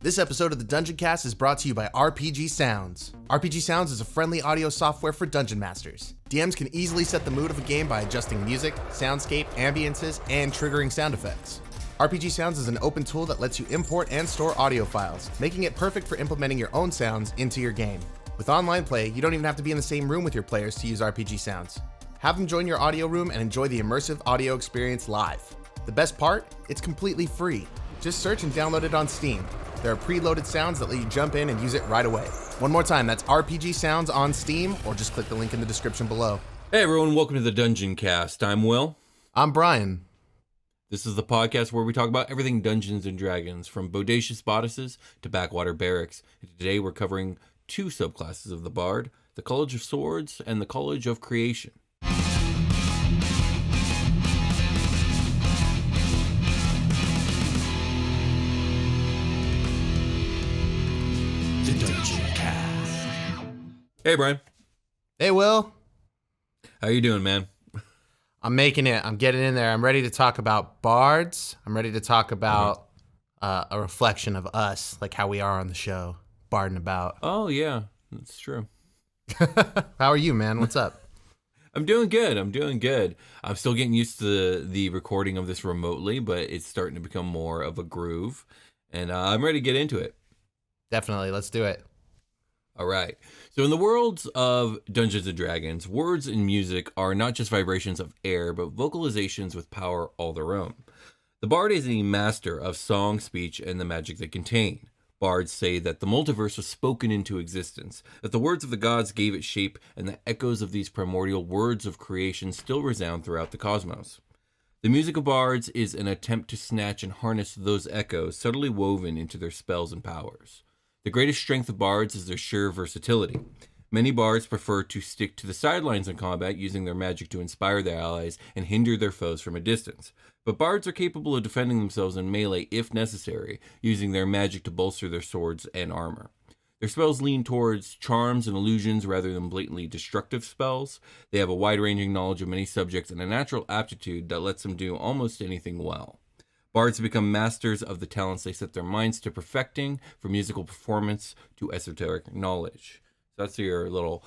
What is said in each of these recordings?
This episode of the Dungeoncast is brought to you by RPG Sounds. RPG Sounds is a friendly audio software for dungeon masters. DMs can easily set the mood of a game by adjusting music, soundscape, ambiances, and triggering sound effects. RPG Sounds is an open tool that lets you import and store audio files, making it perfect for implementing your own sounds into your game. With online play, you don't even have to be in the same room with your players to use RPG Sounds. Have them join your audio room and enjoy the immersive audio experience live. The best part? It's completely free. Just search and download it on Steam. There are preloaded sounds that let you jump in and use it right away. One more time, that's RPG Sounds on Steam, or just click the link in the description below. Hey everyone, welcome to the Dungeoncast. I'm Will. I'm Brian. This is the podcast where we talk about everything Dungeons and Dragons, from bodacious bodices to backwater barracks. And today we're covering two subclasses of the Bard, the College of Swords and the College of Creation. Hey, Brian. Hey, Will. How you doing, man? I'm making it. I'm getting in there. I'm ready to talk about bards. I'm ready to talk about a reflection of us, like how we are on the show, barding about. Oh, yeah, that's true. How are you, man? What's up? I'm doing good. I'm still getting used to the recording of this remotely, but it's starting to become more of a groove, and I'm ready to get into it. Definitely. Let's do it. All right. So in the worlds of Dungeons & Dragons, words and music are not just vibrations of air, but vocalizations with power all their own. The Bard is a master of song, speech, and the magic they contain. Bards say that the multiverse was spoken into existence, that the words of the gods gave it shape, and the echoes of these primordial words of creation still resound throughout the cosmos. The music of bards is an attempt to snatch and harness those echoes subtly woven into their spells and powers. The greatest strength of bards is their sheer versatility. Many bards prefer to stick to the sidelines in combat, using their magic to inspire their allies and hinder their foes from a distance. But bards are capable of defending themselves in melee if necessary, using their magic to bolster their swords and armor. Their spells lean towards charms and illusions rather than blatantly destructive spells. They have a wide-ranging knowledge of many subjects and a natural aptitude that lets them do almost anything well. Bards become masters of the talents they set their minds to perfecting, from musical performance to esoteric knowledge. So that's your little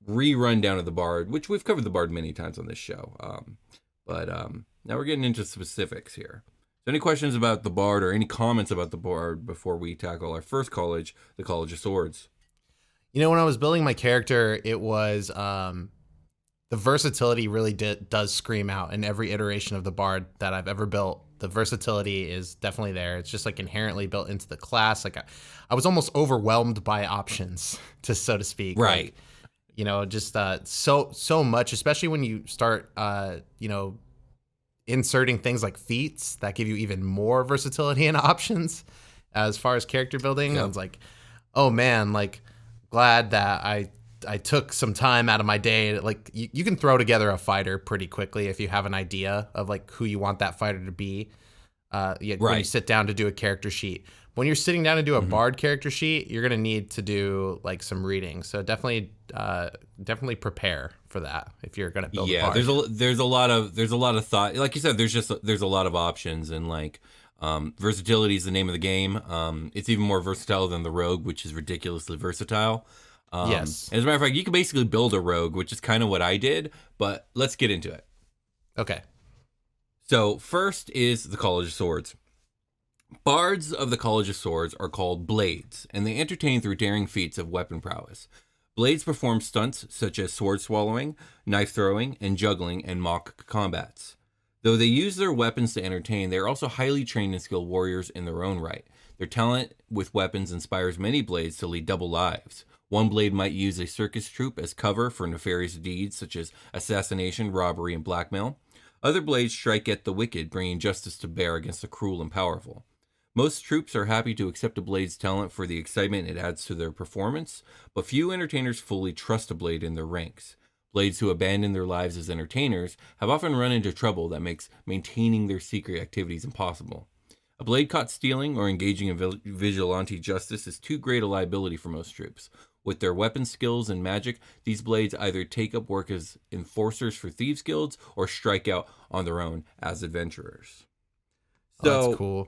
re-rundown of the Bard, which we've covered the Bard many times on this show. But now we're getting into specifics here. So any questions about the Bard or any comments about the Bard before we tackle our first college, the College of Swords? You know, when I was building my character, it was the versatility really does scream out in every iteration of the Bard that I've ever built. The versatility is definitely there. It's just like inherently built into the class. Like I was almost overwhelmed by options, so to speak. Right. Like, you know, just so much, especially when you start, inserting things like feats that give you even more versatility and options as far as character building. Yeah. I was like, oh man, like glad that I took some time out of my day. Like you can throw together a fighter pretty quickly if you have an idea of like who you want that fighter to be. When you sit down to do a character sheet. When you're sitting down to do a Bard character sheet, you're gonna need to do like some reading. So definitely prepare for that if you're gonna build a Bard. There's a lot of thought. Like you said, there's a lot of options, and like versatility is the name of the game. It's even more versatile than the rogue, which is ridiculously versatile. Yes. As a matter of fact, you can basically build a rogue, which is kind of what I did, but let's get into it. Okay. So first is the College of Swords. Bards of the College of Swords are called blades, and they entertain through daring feats of weapon prowess. Blades perform stunts such as sword swallowing, knife throwing, and juggling and mock combats. Though they use their weapons to entertain, they are also highly trained and skilled warriors in their own right. Their talent with weapons inspires many blades to lead double lives. One blade might use a circus troupe as cover for nefarious deeds such as assassination, robbery, and blackmail. Other blades strike at the wicked, bringing justice to bear against the cruel and powerful. Most troops are happy to accept a blade's talent for the excitement it adds to their performance, but few entertainers fully trust a blade in their ranks. Blades who abandon their lives as entertainers have often run into trouble that makes maintaining their secret activities impossible. A blade caught stealing or engaging in vigilante justice is too great a liability for most troops. With their weapon skills and magic, these blades either take up work as enforcers for thieves' guilds or strike out on their own as adventurers. So, that's cool.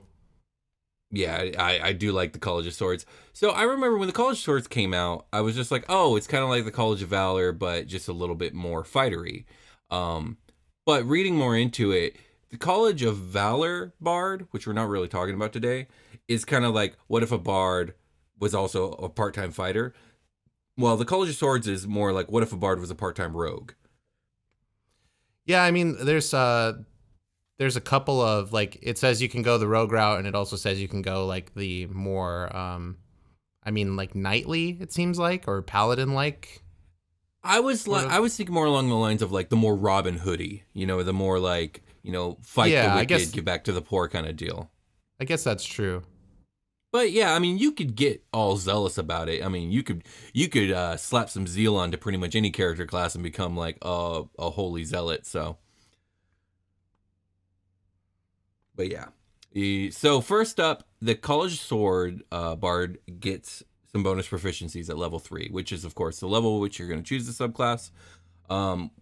Yeah, I do like the College of Swords. So I remember when the College of Swords came out, I was just like, oh, it's kind of like the College of Valor, but just a little bit more fightery. Um, but reading more into it, the College of Valor Bard, which we're not really talking about today, is kind of like, what if a Bard was also a part-time fighter? Well, the College of Swords is more like, what if a Bard was a part-time rogue? Yeah, I mean, there's a couple of, like, it says you can go the rogue route, and it also says you can go like the more I mean, like knightly, it seems like, or paladin like. I was thinking more along the lines of like the more Robin Hoodie, the more like, fight the wicked, give back to the poor kind of deal. I guess that's true. But yeah, I mean, you could get all zealous about it. I mean, you could slap some zeal onto pretty much any character class and become like a holy zealot. So, but yeah. So first up, the College Sword Bard gets some bonus proficiencies at level 3, which is of course the level which you're going to choose the subclass.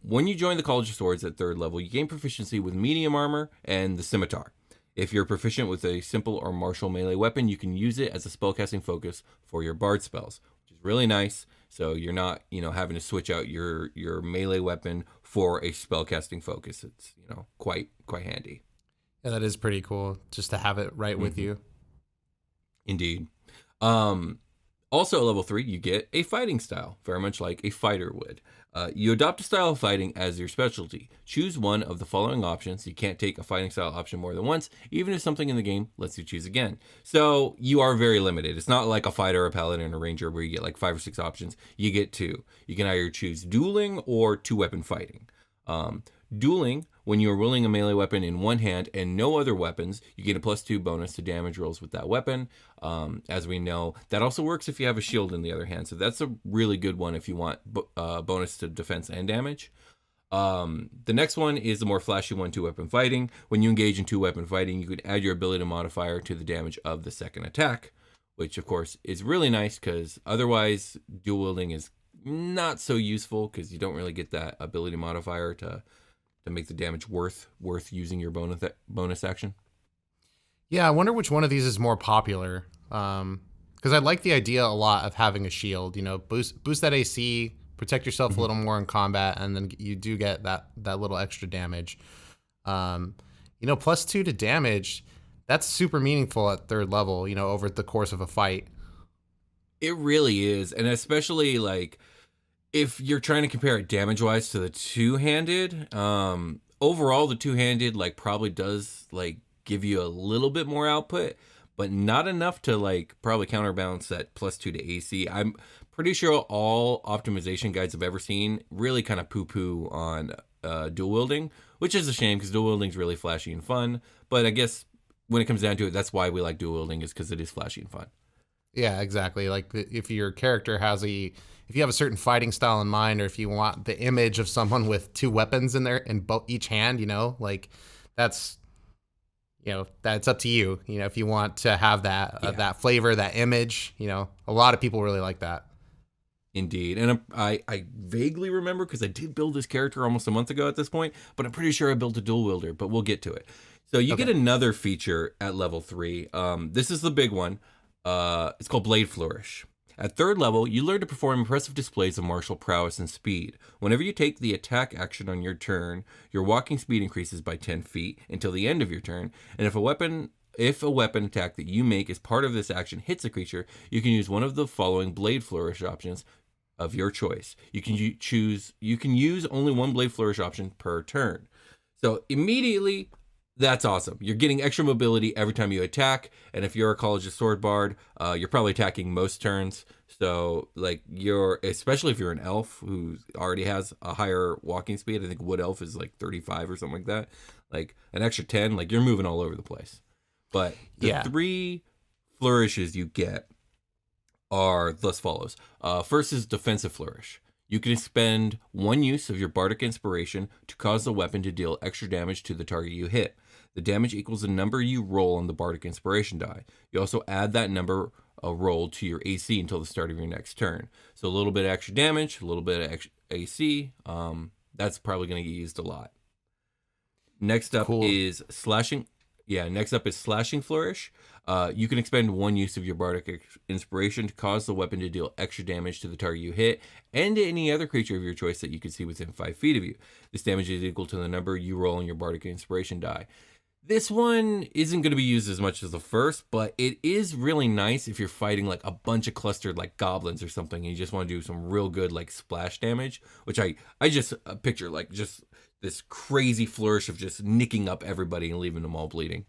When you join the College of Swords at 3rd level, you gain proficiency with medium armor and the scimitar. If you're proficient with a simple or martial melee weapon, you can use it as a spellcasting focus for your bard spells, which is really nice. So you're not, having to switch out your melee weapon for a spellcasting focus. It's, quite handy. Yeah, that is pretty cool just to have it right with you. Indeed. Also, at level 3, you get a fighting style, very much like a fighter would. You adopt a style of fighting as your specialty. Choose one of the following options. You can't take a fighting style option more than once, even if something in the game lets you choose again. So you are very limited. It's not like a fighter, a paladin, or a ranger where you get like 5 or 6 options. You get 2. You can either choose dueling or 2-weapon fighting. Dueling, when you are wielding a melee weapon in one hand and no other weapons, you get a +2 bonus to damage rolls with that weapon. As we know, that also works if you have a shield in the other hand. So that's a really good one if you want bonus to defense and damage. The next one is the more flashy one, 2-weapon fighting. When you engage in 2-weapon fighting, you could add your ability modifier to the damage of the second attack, which of course is really nice because otherwise dual wielding is not so useful because you don't really get that ability modifier to make the damage worth using your bonus action. Yeah, I wonder which one of these is more popular. Because I like the idea a lot of having a shield. Boost that AC, protect yourself a little more in combat, and then you do get that little extra damage. +2 to damage, that's super meaningful at 3rd level. Over the course of a fight. It really is, and especially like, if you're trying to compare it damage-wise to the two-handed, overall the two-handed like probably does like give you a little bit more output, but not enough to like probably counterbalance that +2 to AC. I'm pretty sure all optimization guides I've ever seen really kind of poo-poo on dual wielding, which is a shame because dual wielding is really flashy and fun. But I guess when it comes down to it, that's why we like dual wielding, is because it is flashy and fun. Yeah, exactly. Like if your character has if you have a certain fighting style in mind, or if you want the image of someone with 2 weapons in there in each hand, like that's up to you. If you want to have that that flavor, that image, a lot of people really like that. Indeed. And I vaguely remember because I did build this character almost a month ago at this point, but I'm pretty sure I built a dual wielder, but we'll get to it. So you get another feature at level 3. This is the big one. It's called Blade Flourish. At 3rd level, you learn to perform impressive displays of martial prowess and speed. Whenever you take the attack action on your turn, your walking speed increases by 10 feet until the end of your turn. And if a weapon attack that you make as part of this action hits a creature, you can use one of the following Blade Flourish options of your choice. You can use only one Blade Flourish option per turn. So immediately, that's awesome. You're getting extra mobility every time you attack, and if you're a College of Sword Bard, you're probably attacking most turns. So, like, especially if you're an elf who already has a higher walking speed. I think Wood Elf is like 35 or something like that. Like, an extra 10, like, you're moving all over the place. But the 3 flourishes you get are thus follows. First is Defensive Flourish. You can expend 1 use of your Bardic Inspiration to cause the weapon to deal extra damage to the target you hit. The damage equals the number you roll on the Bardic Inspiration die. You also add that number rolled to your AC until the start of your next turn. So a little bit of extra damage, a little bit of extra AC. That's probably going to get used a lot. Next up is Slashing Next up is Slashing Flourish. You can expend 1 use of your Bardic Inspiration to cause the weapon to deal extra damage to the target you hit and to any other creature of your choice that you can see within 5 feet of you. This damage is equal to the number you roll on your Bardic Inspiration die. This one isn't going to be used as much as the first, but it is really nice if you're fighting like a bunch of clustered like goblins or something and you just want to do some real good like splash damage, which I just picture like just this crazy flourish of just nicking up everybody and leaving them all bleeding.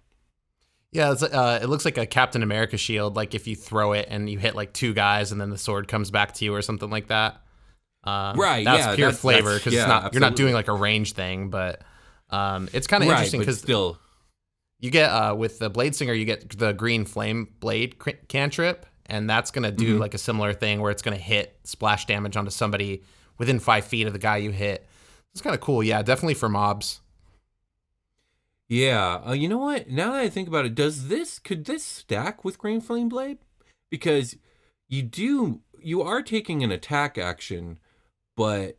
Yeah, it looks like a Captain America shield, like if you throw it and you hit like 2 guys and then the sword comes back to you or something like that. Right, that's pure flavor because you're not doing like a range thing, but it's kind of interesting because still you get with the Blade Singer, you get the green flame blade cantrip, and that's gonna do like a similar thing where it's gonna hit splash damage onto somebody within 5 feet of the guy you hit. It's kind of cool, yeah, definitely for mobs. Yeah, you know what? Now that I think about it, could this stack with Green Flame Blade? Because you are taking an attack action, but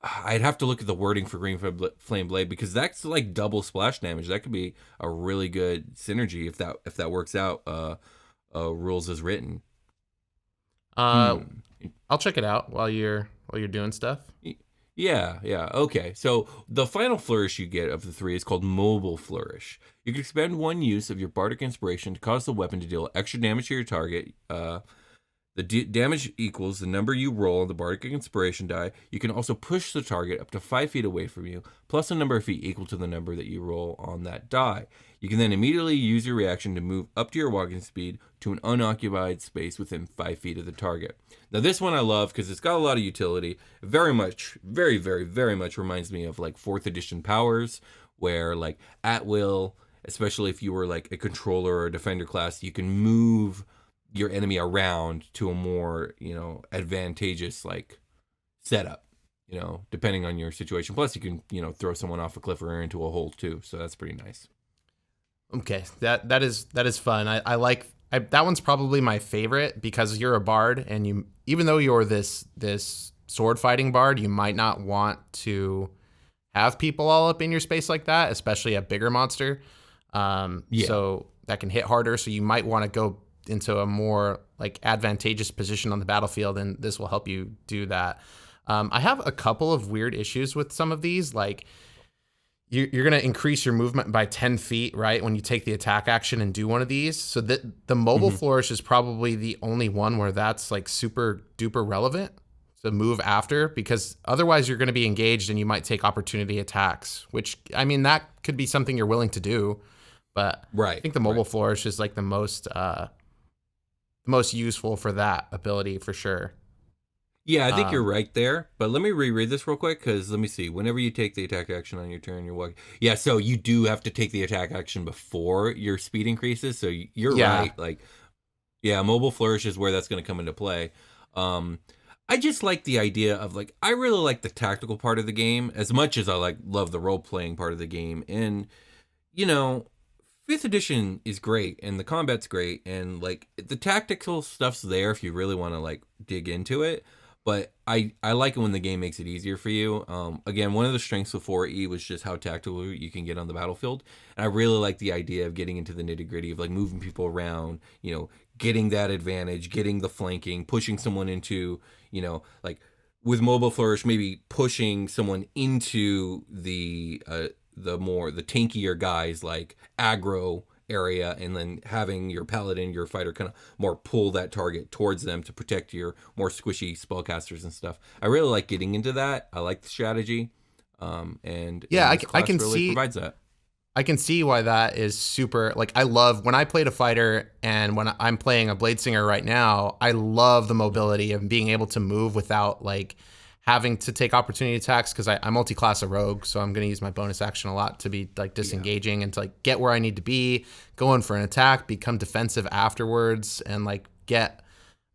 I'd have to look at the wording for Green Flame Blade because that's like double splash damage. That could be a really good synergy if that works out. Rules as written. I'll check it out while you're doing stuff. Yeah. Okay. So the final flourish you get of the 3 is called Mobile Flourish. You can expend 1 use of your Bardic Inspiration to cause the weapon to deal extra damage to your target. The damage equals the number you roll on the Bardic Inspiration die. You can also push the target up to 5 feet away from you, plus a number of feet equal to the number that you roll on that die. You can then immediately use your reaction to move up to your walking speed to an unoccupied space within 5 feet of the target. Now this one I love because it's got a lot of utility. It very much reminds me of like 4th edition powers, where like at will, especially if you were like a controller or a defender class, you can move your enemy around to a more, advantageous like setup, depending on your situation. Plus you can, throw someone off a cliff or into a hole too. So that's pretty nice. Okay. That is fun. I like that one's probably my favorite because you're a bard and even though you're this sword fighting bard, you might not want to have people all up in your space like that, especially a bigger monster. So that can hit harder. So you might want to go into a more like advantageous position on the battlefield, and this will help you do that. I have a couple of weird issues with some of these. Like you're going to increase your movement by 10 feet, right? When you take the attack action and do one of these. So the mobile flourish is probably the only one where that's like super duper relevant to move after, because otherwise you're going to be engaged and you might take opportunity attacks, which I mean, that could be something you're willing to do, but I think the mobile flourish is like the most useful for that ability for sure. Yeah, I think you're right there. But let me reread this real quick because let me see. Whenever you take the attack action on your turn, you're walking. Yeah, so you do have to take the attack action before your speed increases. So you're right. Like, yeah, mobile flourish is where that's going to come into play. I just like the idea of like, I really like the tactical part of the game as much as I love the role playing part of the game. And, 5th edition is great and the combat's great and like the tactical stuff's there if you really want to like dig into it. But I like it when the game makes it easier for you. Again, one of the strengths of 4E was just how tactical you can get on the battlefield. And I really like the idea of getting into the nitty gritty of like moving people around, getting that advantage, getting the flanking, pushing someone into, like with mobile flourish, maybe pushing someone into the tankier guys like aggro area, and then having your paladin, your fighter, kind of more pull that target towards them to protect your more squishy spellcasters and stuff. I really like getting into that. I like the strategy, and yeah, I can really see provides that. I can see why that is super. Like, I love when I played a fighter, and when I'm playing a blade singer right now, I love the mobility of being able to move without like having to take opportunity attacks, because I multi-class a rogue, so I'm going to use my bonus action a lot to be like disengaging and to like get where I need to be, go in for an attack, become defensive afterwards, and like get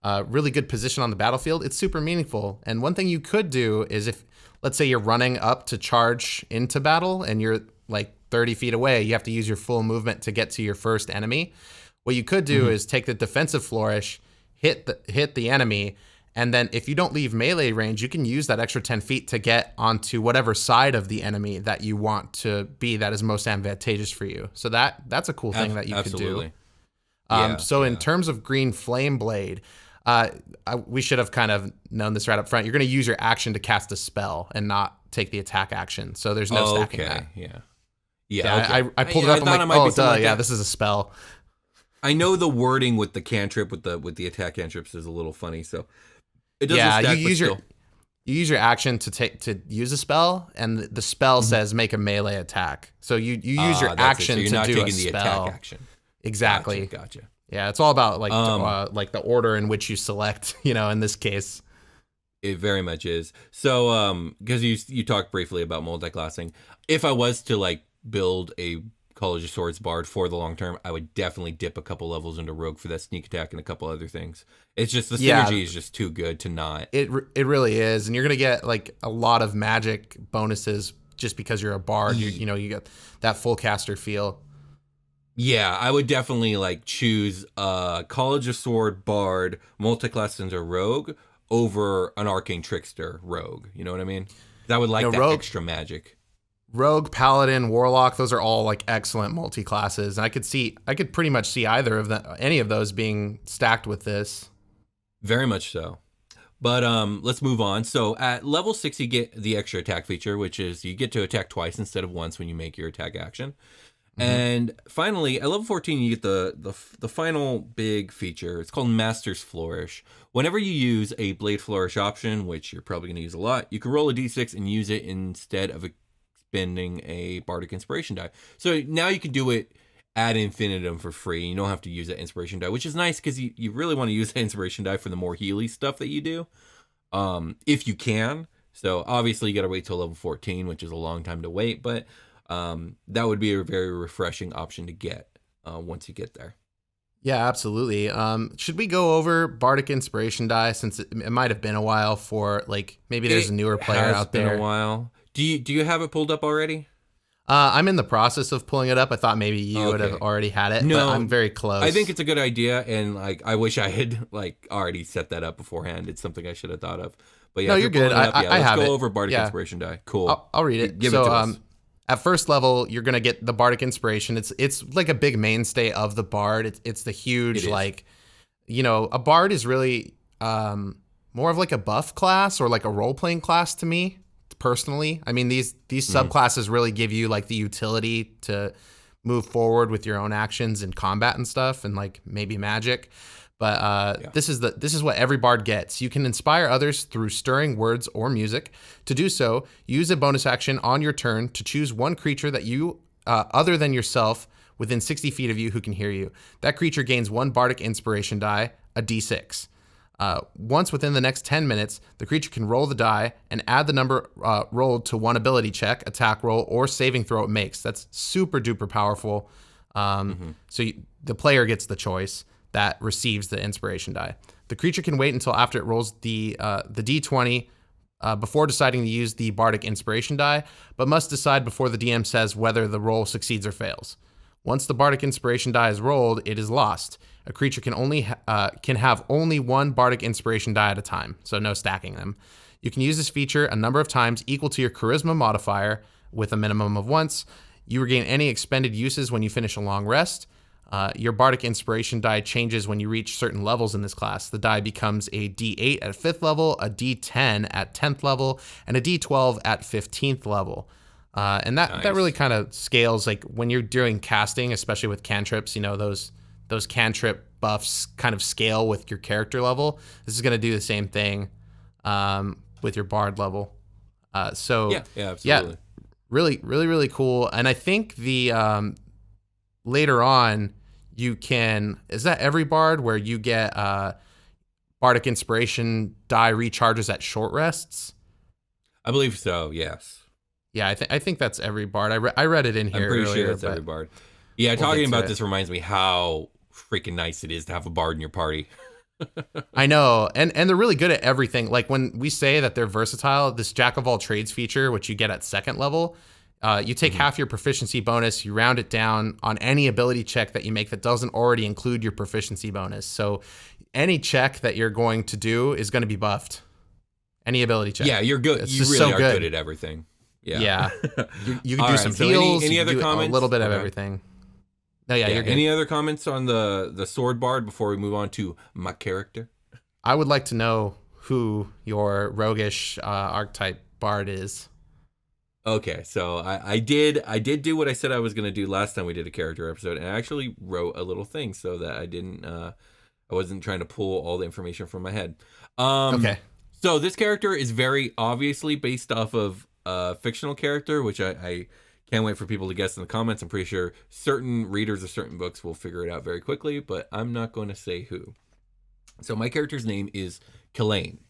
a really good position on the battlefield. It's super meaningful. And one thing you could do is, if let's say you're running up to charge into battle and you're like 30 feet away, you have to use your full movement to get to your first enemy. What you could do is take the defensive flourish, hit the enemy, And then if you don't leave melee range, you can use that extra 10 feet to get onto whatever side of the enemy that you want to be that is most advantageous for you. So that's a cool thing that you could do. So in terms of Green Flame Blade, we should have kind of known this right up front. You're going to use your action to cast a spell and not take the attack action. So there's no stacking that. Okay. I pulled it up. I'm like, duh, this is a spell. I know the wording with the cantrip with the attack cantrips is a little funny, so it doesn't stack, you use your action to use a spell, and the spell says make a melee attack. So you use your action to do a spell. You're not taking the attack action. Exactly. Gotcha. Yeah, it's all about like the order in which you select. In this case, it very much is. So because you talked briefly about multi-classing, if I was to like build a College of Swords Bard for the long term, I would definitely dip a couple levels into Rogue for that sneak attack and a couple other things. It's just the synergy is just too good to not. It really is, and you're gonna get like a lot of magic bonuses just because you're a Bard. You get that full caster feel. Yeah, I would definitely like choose a College of Sword Bard multi-class into Rogue over an Arcane Trickster Rogue. You know what I mean? I would like that Rogue, extra magic. Rogue, Paladin, Warlock, those are all like excellent multi-classes. And I could pretty much see either of them, any of those being stacked with this. Very much so. But let's move on. So at level 6, you get the extra attack feature, which is you get to attack twice instead of once when you make your attack action. Mm-hmm. And finally, at level 14, you get the final big feature. It's called Master's Flourish. Whenever you use a Blade Flourish option, which you're probably going to use a lot, you can roll a d6 and use it instead of spending a Bardic Inspiration Die. So now you can do it ad infinitum for free. You don't have to use that Inspiration Die, which is nice because you really want to use that Inspiration Die for the more Healy stuff that you do, if you can. So obviously you got to wait till level 14, which is a long time to wait, but that would be a very refreshing option to get once you get there. Yeah, absolutely. Should we go over Bardic Inspiration Die, since it might have been a while for like maybe there's a newer player out there? It's been a while. Do you have it pulled up already? I'm in the process of pulling it up. I thought maybe you would have already had it. No, but I'm very close. I think it's a good idea, and like I wish I had like already set that up beforehand. It's something I should have thought of. But yeah, no, you're good. I have it. Let's go over Bardic Inspiration Die. Cool. I'll read it. Give it to us. At first level, you're gonna get the Bardic Inspiration. It's like a big mainstay of the Bard. It's the huge like, a Bard is really more of like a buff class or like a role playing class to me personally. I mean, these subclasses really give you like the utility to move forward with your own actions in combat and stuff, and like maybe magic. But this is what every Bard gets. You can inspire others through stirring words or music. To do so, use a bonus action on your turn to choose one creature that you, other than yourself, within 60 feet of you who can hear you. That creature gains 1 Bardic Inspiration Die, a d6. Once within the next 10 minutes, the creature can roll the die and add the number rolled to one ability check, attack roll, or saving throw it makes. That's super duper powerful. So the player gets the choice that receives the inspiration die. The creature can wait until after it rolls the d20 before deciding to use the Bardic Inspiration Die, but must decide before the DM says whether the roll succeeds or fails. Once the Bardic Inspiration Die is rolled, it is lost. A creature can have only 1 Bardic Inspiration Die at a time, so no stacking them. You can use this feature a number of times equal to your Charisma modifier with a minimum of once. You regain any expended uses when you finish a long rest. Your Bardic Inspiration Die changes when you reach certain levels in this class. The die becomes a D8 at 5th level, a D10 at 10th level, and a D12 at 15th level. And that really kind of scales, like when you're doing casting, especially with cantrips, those cantrip buffs kind of scale with your character level. This is going to do the same thing with your Bard level. Yeah, absolutely. Yeah, really, really, really cool. And I think the later on, you can, is that every Bard where you get Bardic Inspiration Die recharges at short rests? I believe so, yes. Yeah, I think that's every Bard. I read it in here. I'm pretty earlier, sure it's every Bard. Yeah, talking about this reminds me how freaking nice it is to have a Bard in your party. I know, and they're really good at everything. Like when we say that they're versatile, this Jack of all trades feature, which you get at 2nd level, You take half your proficiency bonus, you round it down on any ability check that you make that doesn't already include your proficiency bonus. So any check that you're going to do is going to be buffed. Any ability check. Yeah, you're good. It's You just really so are good. good at everything. Yeah. Yeah. You can All do right, some so heals. any you can other do comments? A little bit of Okay. everything. No, yeah, you're good. Any other comments on the sword bard before we move on to my character? I would like to know who your roguish archetype bard is. Okay, so I did do what I said I was going to do last time we did a character episode, and I actually wrote a little thing so that I wasn't trying to pull all the information from my head. Okay. So this character is very obviously based off of a fictional character, which I can't wait for people to guess in the comments. I'm pretty sure certain readers of certain books will figure it out very quickly, but I'm not going to say who. So my character's name is Killane.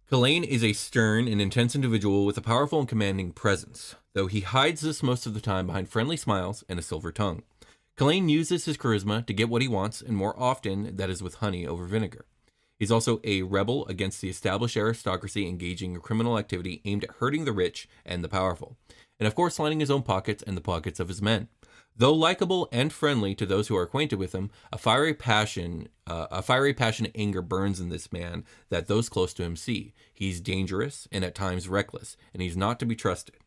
Killane is a stern and intense individual with a powerful and commanding presence, though he hides this most of the time behind friendly smiles and a silver tongue. Killane uses his charisma to get what he wants, and more often that is with honey over vinegar. He's also a rebel against the established aristocracy engaging in criminal activity aimed at hurting the rich and the powerful, and of course lining his own pockets and the pockets of his men. Though likable and friendly to those who are acquainted with him, a fiery passion and anger burns in this man that those close to him see. He's dangerous and at times reckless, and he's not to be trusted.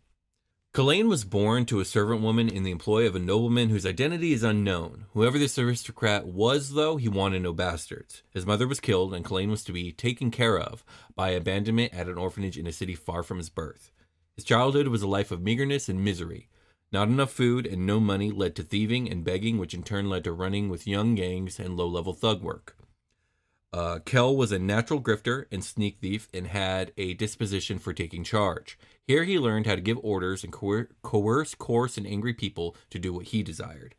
Killane was born to a servant woman in the employ of a nobleman whose identity is unknown. Whoever this aristocrat was, though, he wanted no bastards. His mother was killed, and Killane was to be taken care of by abandonment at an orphanage in a city far from his birth. His childhood was a life of meagerness and misery. Not enough food and no money led to thieving and begging, which in turn led to running with young gangs and low-level thug work. Kel was a natural grifter and sneak thief and had a disposition for taking charge. Here he learned how to give orders and coerce coarse and angry people to do what he desired.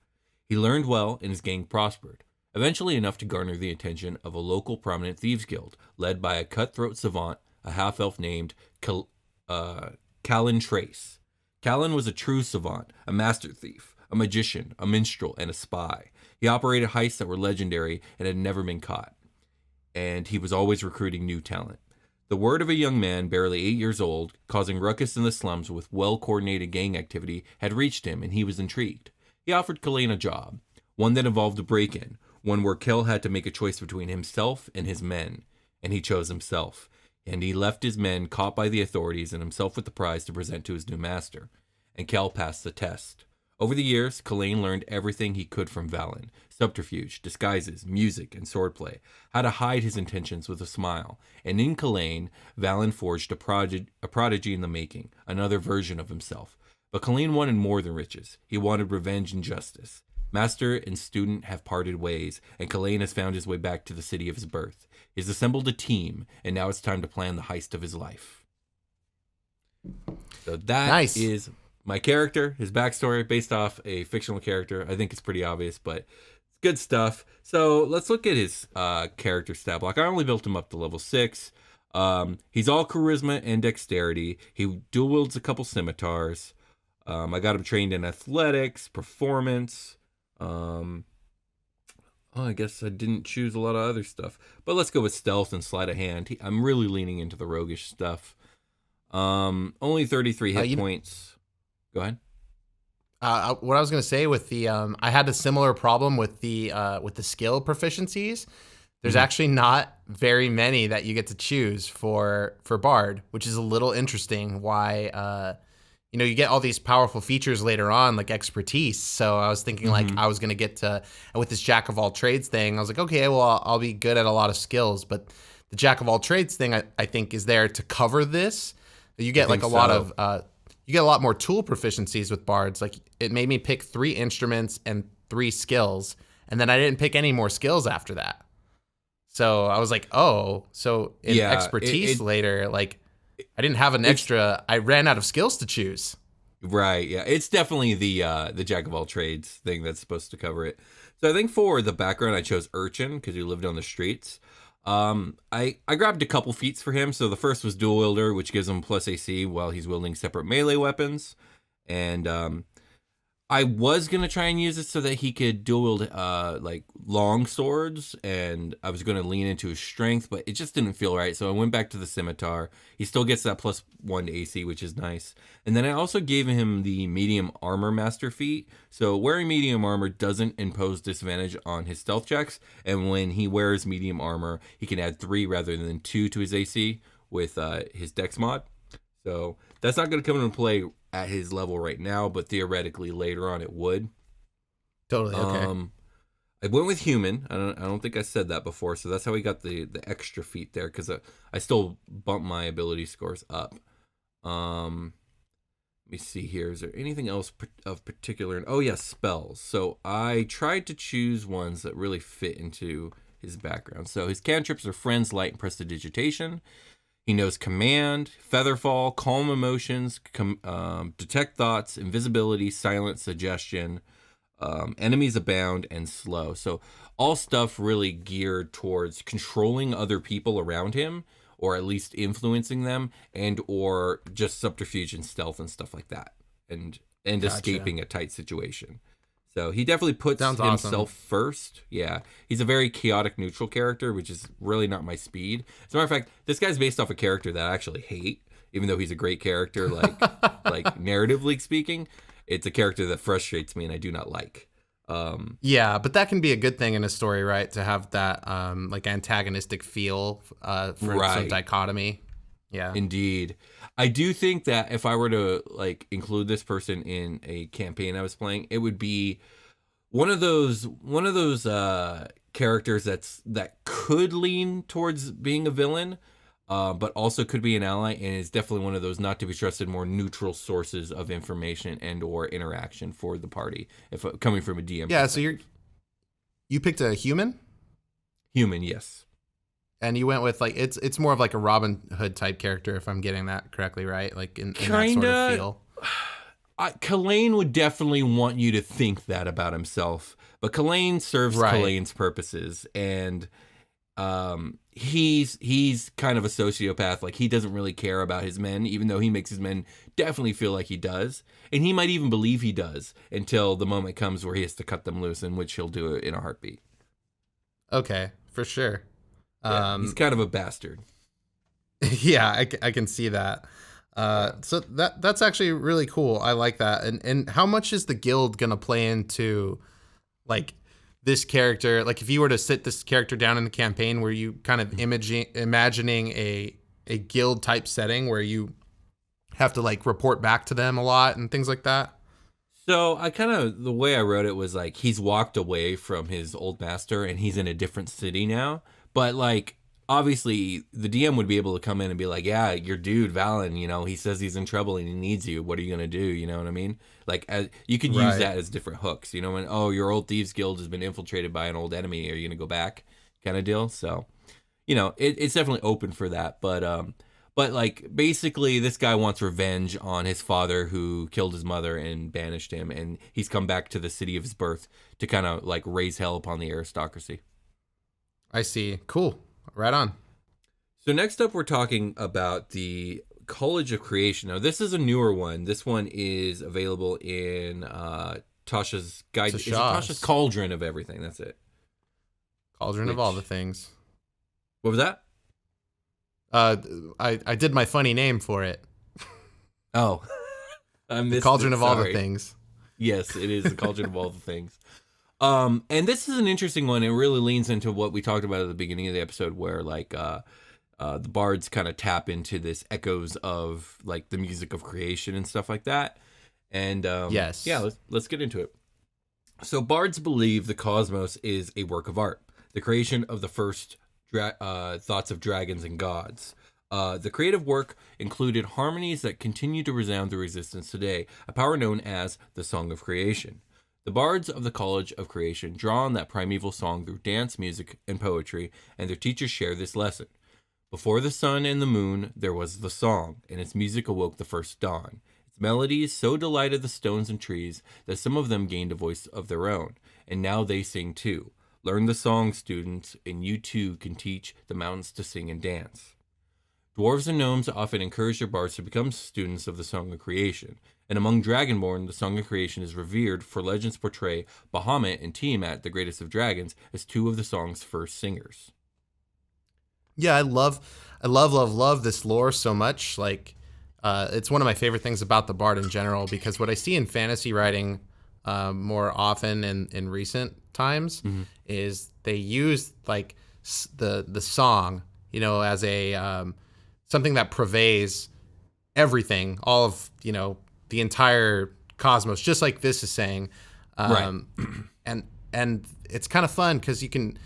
He learned well and his gang prospered, eventually enough to garner the attention of a local prominent thieves guild, led by a cutthroat savant, a half-elf named Callan Trace. Callan was a true savant, a master thief, a magician, a minstrel, and a spy. He operated heists that were legendary and had never been caught. And he was always recruiting new talent. The word of a young man, barely 8 years old, causing ruckus in the slums with well-coordinated gang activity, had reached him, and he was intrigued. He offered Killane a job, one that involved a break-in, one where Kel had to make a choice between himself and his men, and he chose himself. And he left his men caught by the authorities and himself with the prize to present to his new master. And Kel passed the test. Over the years, Killane learned everything he could from Valen: subterfuge, disguises, music, and swordplay, how to hide his intentions with a smile. And in Killane, Valen forged a prodigy in the making, another version of himself. But Killane wanted more than riches. He wanted revenge and justice. Master and student have parted ways, and Killane has found his way back to the city of his birth. He's assembled a team, and now it's time to plan the heist of his life. So that is my character, his backstory, based off a fictional character. I think it's pretty obvious, but it's good stuff. So let's look at his character stat block. I only built him up to level 6. He's all charisma and dexterity. He dual wields a couple scimitars. I got him trained in athletics, performance. I guess I didn't choose a lot of other stuff, but let's go with stealth and sleight of hand. I'm really leaning into the roguish stuff. Only 33 hit points. Go ahead. What I was going to say with the, I had a similar problem with the skill proficiencies. There's actually not very many that you get to choose for Bard, which is a little interesting. Why, you get all these powerful features later on, like expertise. So I was thinking like I was going to get to, and with this jack of all trades thing, I was like, okay, well, I'll be good at a lot of skills. But the jack of all trades thing, I think, is there to cover this. You get like a lot of, you get a lot more tool proficiencies with Bards. Like it made me pick 3 instruments and 3 skills. And then I didn't pick any more skills after that. So I was like, oh, so in expertise later, like, I didn't have an extra. I ran out of skills to choose. Right. Yeah. It's definitely the jack of all trades thing that's supposed to cover it. So I think for the background, I chose Urchin because he lived on the streets. I grabbed a couple feats for him. So the first was Dual Wielder, which gives him plus AC while he's wielding separate melee weapons. And I was gonna try and use it so that he could dual wield like long swords, and I was gonna lean into his strength, but it just didn't feel right. So I went back to the scimitar. He still gets that +1 to AC, which is nice. And then I also gave him the medium armor master feat. So wearing medium armor doesn't impose disadvantage on his stealth checks, and when he wears medium armor, he can add 3 rather than 2 to his AC with his Dex mod. So that's not going to come into play at his level right now, but theoretically later on it would. Totally. Okay. I went with human. I don't think I said that before, so that's how we got the extra feat there, because I still bumped my ability scores up. Let me see here. Is there anything else of particular? Oh yeah, spells. So I tried to choose ones that really fit into his background. So his cantrips are Friends, Light, and Prestidigitation. He knows Command, Featherfall, Calm Emotions, Detect Thoughts, Invisibility, Silence, Suggestion, Enemies Abound, and Slow. So all stuff really geared towards controlling other people around him, or at least influencing them, and or just subterfuge and stealth and stuff like that, and Gotcha. Escaping a tight situation. So he definitely puts himself awesome. first. Yeah. He's a very chaotic neutral character, which is really not my speed. As a matter of fact, this guy's based off a character that I actually hate, even though he's a great character, like narratively speaking. It's a character that frustrates me and I do not like. Yeah, but that can be a good thing in a story, right? To have that like antagonistic feel for some dichotomy. Yeah. Indeed. I do think that if I were to like include this person in a campaign I was playing, it would be one of those characters that could lean towards being a villain, but also could be an ally, and is definitely one of those not to be trusted, more neutral sources of information and or interaction for the party. If coming from a DM. Yeah. So you picked a human. Human, yes. And you went with like it's more of like a Robin Hood type character, if I'm getting that correctly, right? Like in that sort of feel. Kalain would definitely want you to think that about himself, but Kalain serves Kalain's purposes, and he's kind of a sociopath. Like, he doesn't really care about his men, even though he makes his men definitely feel like he does, and he might even believe he does until the moment comes where he has to cut them loose, in which he'll do it in a heartbeat. Okay, for sure. Yeah, he's kind of a bastard. Yeah, I can see that. So that's actually really cool. I like that. And how much is the guild gonna play into like this character? Like, if you were to sit this character down in the campaign, were you kind of imagining a guild type setting where you have to like report back to them a lot and things like that? So the way I wrote it was like, he's walked away from his old master and he's in a different city now. But like, obviously the DM would be able to come in and be like, yeah, your dude Valen, he says he's in trouble and he needs you. What are you going to do? You know what I mean? Like, you could use that as different hooks, when, oh, your old thieves guild has been infiltrated by an old enemy. Are you going to go back, kind of deal? So, it's definitely open for that. But like, basically this guy wants revenge on his father who killed his mother and banished him. And he's come back to the city of his birth to kind of like raise hell upon the aristocracy. I see. Cool. Right on. So next up, we're talking about the College of Creation. Now, this is a newer one. This one is available in Tasha's guide. Is it Tasha's Cauldron of everything? That's it. Cauldron of all the things. What was that? I did my funny name for it. Oh, I missed the Cauldron it. of all the things. Yes, it is the Cauldron of all the things. And this is an interesting one. It really leans into what we talked about at the beginning of the episode, where like the bards kind of tap into this echoes of like the music of creation and stuff like that. And yes, yeah, let's get into it. So bards believe the cosmos is a work of art, the creation of the first thoughts of dragons and gods. The creative work included harmonies that continue to resound through existence today, a power known as the Song of Creation. The bards of the College of Creation draw on that primeval song through dance, music, and poetry, and their teachers share this lesson. Before the sun and the moon, there was the song, and its music awoke the first dawn. Its melodies so delighted the stones and trees that some of them gained a voice of their own, and now they sing too. Learn the song, students, and you too can teach the mountains to sing and dance. Dwarves and gnomes often encourage their bards to become students of the Song of Creation. And among Dragonborn, the Song of Creation is revered, for legends portray Bahamut and Tiamat, the greatest of dragons, as two of the song's first singers. Yeah, I love this lore so much. Like, it's one of my favorite things about the Bard in general, because what I see in fantasy writing more often in recent times is they use like the song, as a something that pervades everything, all of the entire cosmos, just like this is saying. Right. And it's kind of fun because you can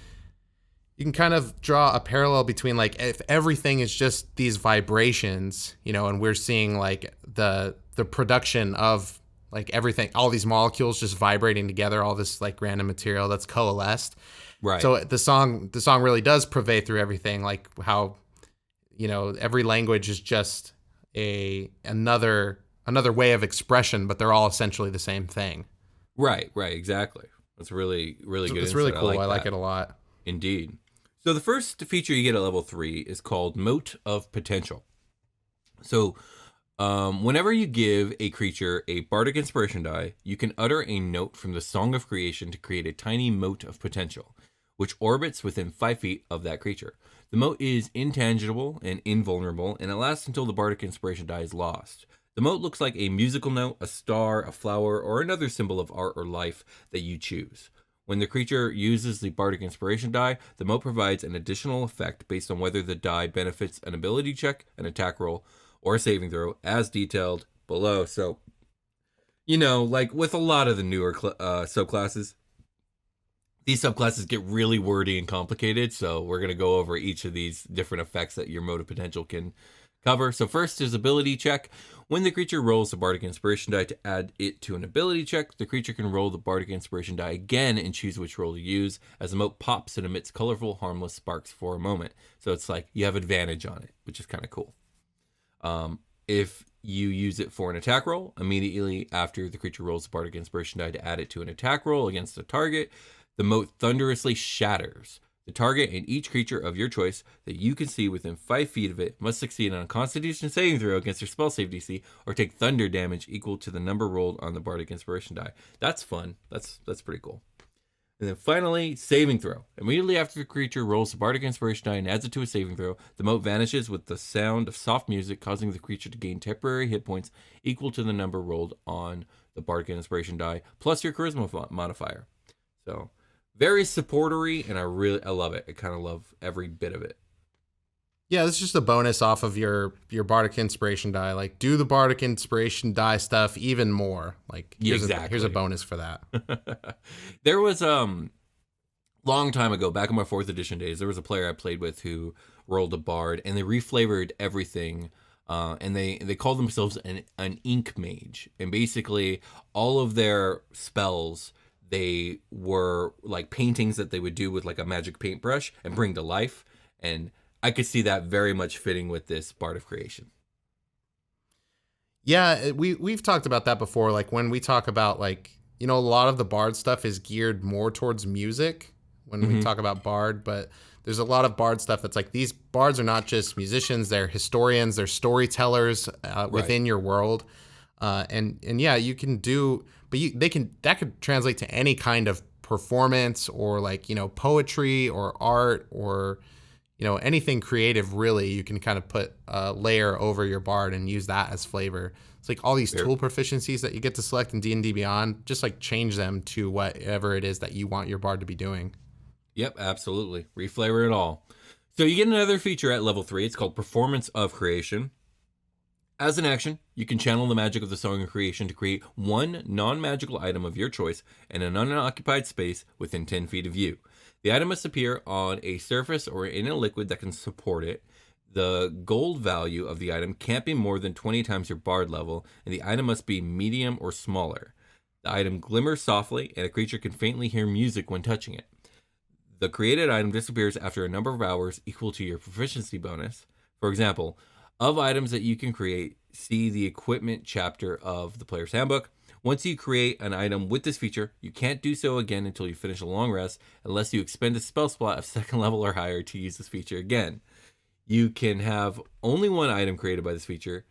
kind of draw a parallel between, like, if everything is just these vibrations, and we're seeing like the production of like everything, all these molecules just vibrating together, all this like random material that's coalesced. Right. So the song really does pervade through everything, like how, every language is just another way of expression, but they're all essentially the same thing. Right, exactly. That's really, really good. It's really cool. I like that. it a lot. Indeed. So the first feature you get at level 3 is called Moat of Potential. So whenever you give a creature a Bardic Inspiration Die, you can utter a note from the Song of Creation to create a tiny Moat of Potential, which orbits within 5 feet of that creature. The moat is intangible and invulnerable, and it lasts until the Bardic Inspiration Die is lost. The moat looks like a musical note, a star, a flower, or another symbol of art or life that you choose. When the creature uses the Bardic Inspiration Die, the moat provides an additional effect based on whether the die benefits an ability check, an attack roll, or a saving throw, as detailed below. So, like with a lot of the newer subclasses, these subclasses get really wordy and complicated, so we're going to go over each of these different effects that your Moat of Potential can cover. So first is ability check. When the creature rolls the Bardic Inspiration Die to add it to an ability check, the creature can roll the Bardic Inspiration Die again and choose which roll to use. As the moat pops, it emits colorful, harmless sparks for a moment. So it's like you have advantage on it, which is kind of cool. If you use it for an attack roll, immediately after the creature rolls the Bardic Inspiration Die to add it to an attack roll against a target, the moat thunderously shatters. The target and each creature of your choice that you can see within 5 feet of it must succeed on a Constitution saving throw against their spell save DC or take thunder damage equal to the number rolled on the Bardic Inspiration Die. That's fun. That's pretty cool. And then finally, saving throw. Immediately after the creature rolls the Bardic Inspiration Die and adds it to a saving throw, the moat vanishes with the sound of soft music, causing the creature to gain temporary hit points equal to the number rolled on the Bardic Inspiration Die, plus your Charisma modifier. So, very supportery, and I love it. I kind of love every bit of it. Yeah, this is just a bonus off of your Bardic Inspiration Die. Like, do the Bardic Inspiration Die stuff even more. Like, here's a bonus for that. There was long time ago, back in my 4th edition days, there was a player I played with who rolled a bard, and they reflavored everything. And they called themselves an ink mage, and basically all of their spells, they were like paintings that they would do with like a magic paintbrush and bring to life. And I could see that very much fitting with this Bard of Creation. Yeah, we've talked about that before. Like when we talk about like, a lot of the Bard stuff is geared more towards music when we talk about Bard, but there's a lot of Bard stuff that's like, these Bards are not just musicians, they're historians, they're storytellers within your world. And yeah, you can do, but that could translate to any kind of performance or like, poetry or art or, anything creative. Really, you can kind of put a layer over your bard and use that as flavor. It's like all these tool proficiencies that you get to select in D&D Beyond, just like change them to whatever it is that you want your bard to be doing. Yep, absolutely. Reflavor it all. So you get another feature at level 3. It's called Performance of Creation. As an action, you can channel the magic of the Song of Creation to create one non-magical item of your choice in an unoccupied space within 10 feet of you. The item must appear on a surface or in a liquid that can support it. The gold value of the item can't be more than 20 times your bard level, and the item must be medium or smaller. The item glimmers softly, and a creature can faintly hear music when touching it. The created item disappears after a number of hours equal to your proficiency bonus. For example, of items that you can create, see the equipment chapter of the player's handbook. Once you create an item with this feature, you can't do so again until you finish a long rest, unless you expend a spell slot of 2nd level or higher to use this feature again. You can have only one item created by this feature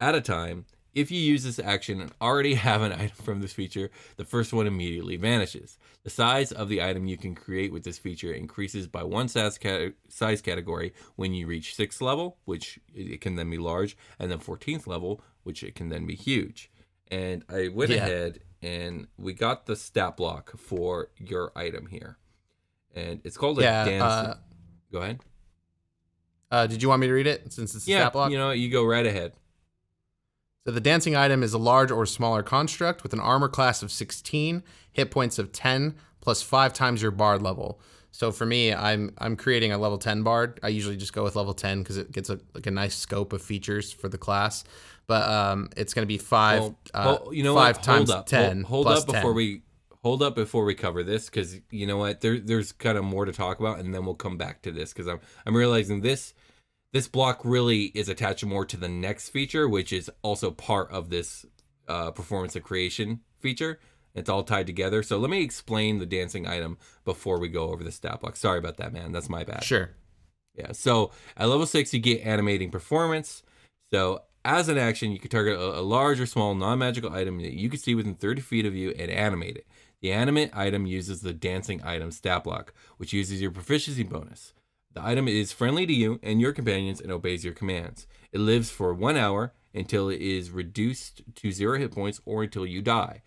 at a time. If you use this action and already have an item from this feature, the first one immediately vanishes. The size of the item you can create with this feature increases by one size category when you reach 6th level, which it can then be large, and then 14th level, which it can then be huge. And I went ahead and we got the stat block for your item here. And it's called a dance. Go ahead. Did you want me to read it since it's a stat block? You know, you go right ahead. So the dancing item is a large or smaller construct with an armor class of 16, hit points of 10, plus 5 times your bard level. So for me, I'm creating a level 10 bard. I usually just go with level 10 because it gets a nice scope of features for the class. But it's going to be 5 times 10 hold up before we cover this, because you know what, there's kind of more to talk about, and then we'll come back to this, because I'm realizing this block really is attached more to the next feature, which is also part of this performance of creation feature. It's all tied together. So let me explain the dancing item before we go over the stat block. Sorry about that, man. That's my bad. Sure. Yeah. So at level 6, you get animating performance. So as an action, you can target a large or small non-magical item that you can see within 30 feet of you and animate it. The animate item uses the dancing item stat block, which uses your proficiency bonus. The item is friendly to you and your companions and obeys your commands. It lives for 1 hour until it is reduced to 0 hit points or until you die.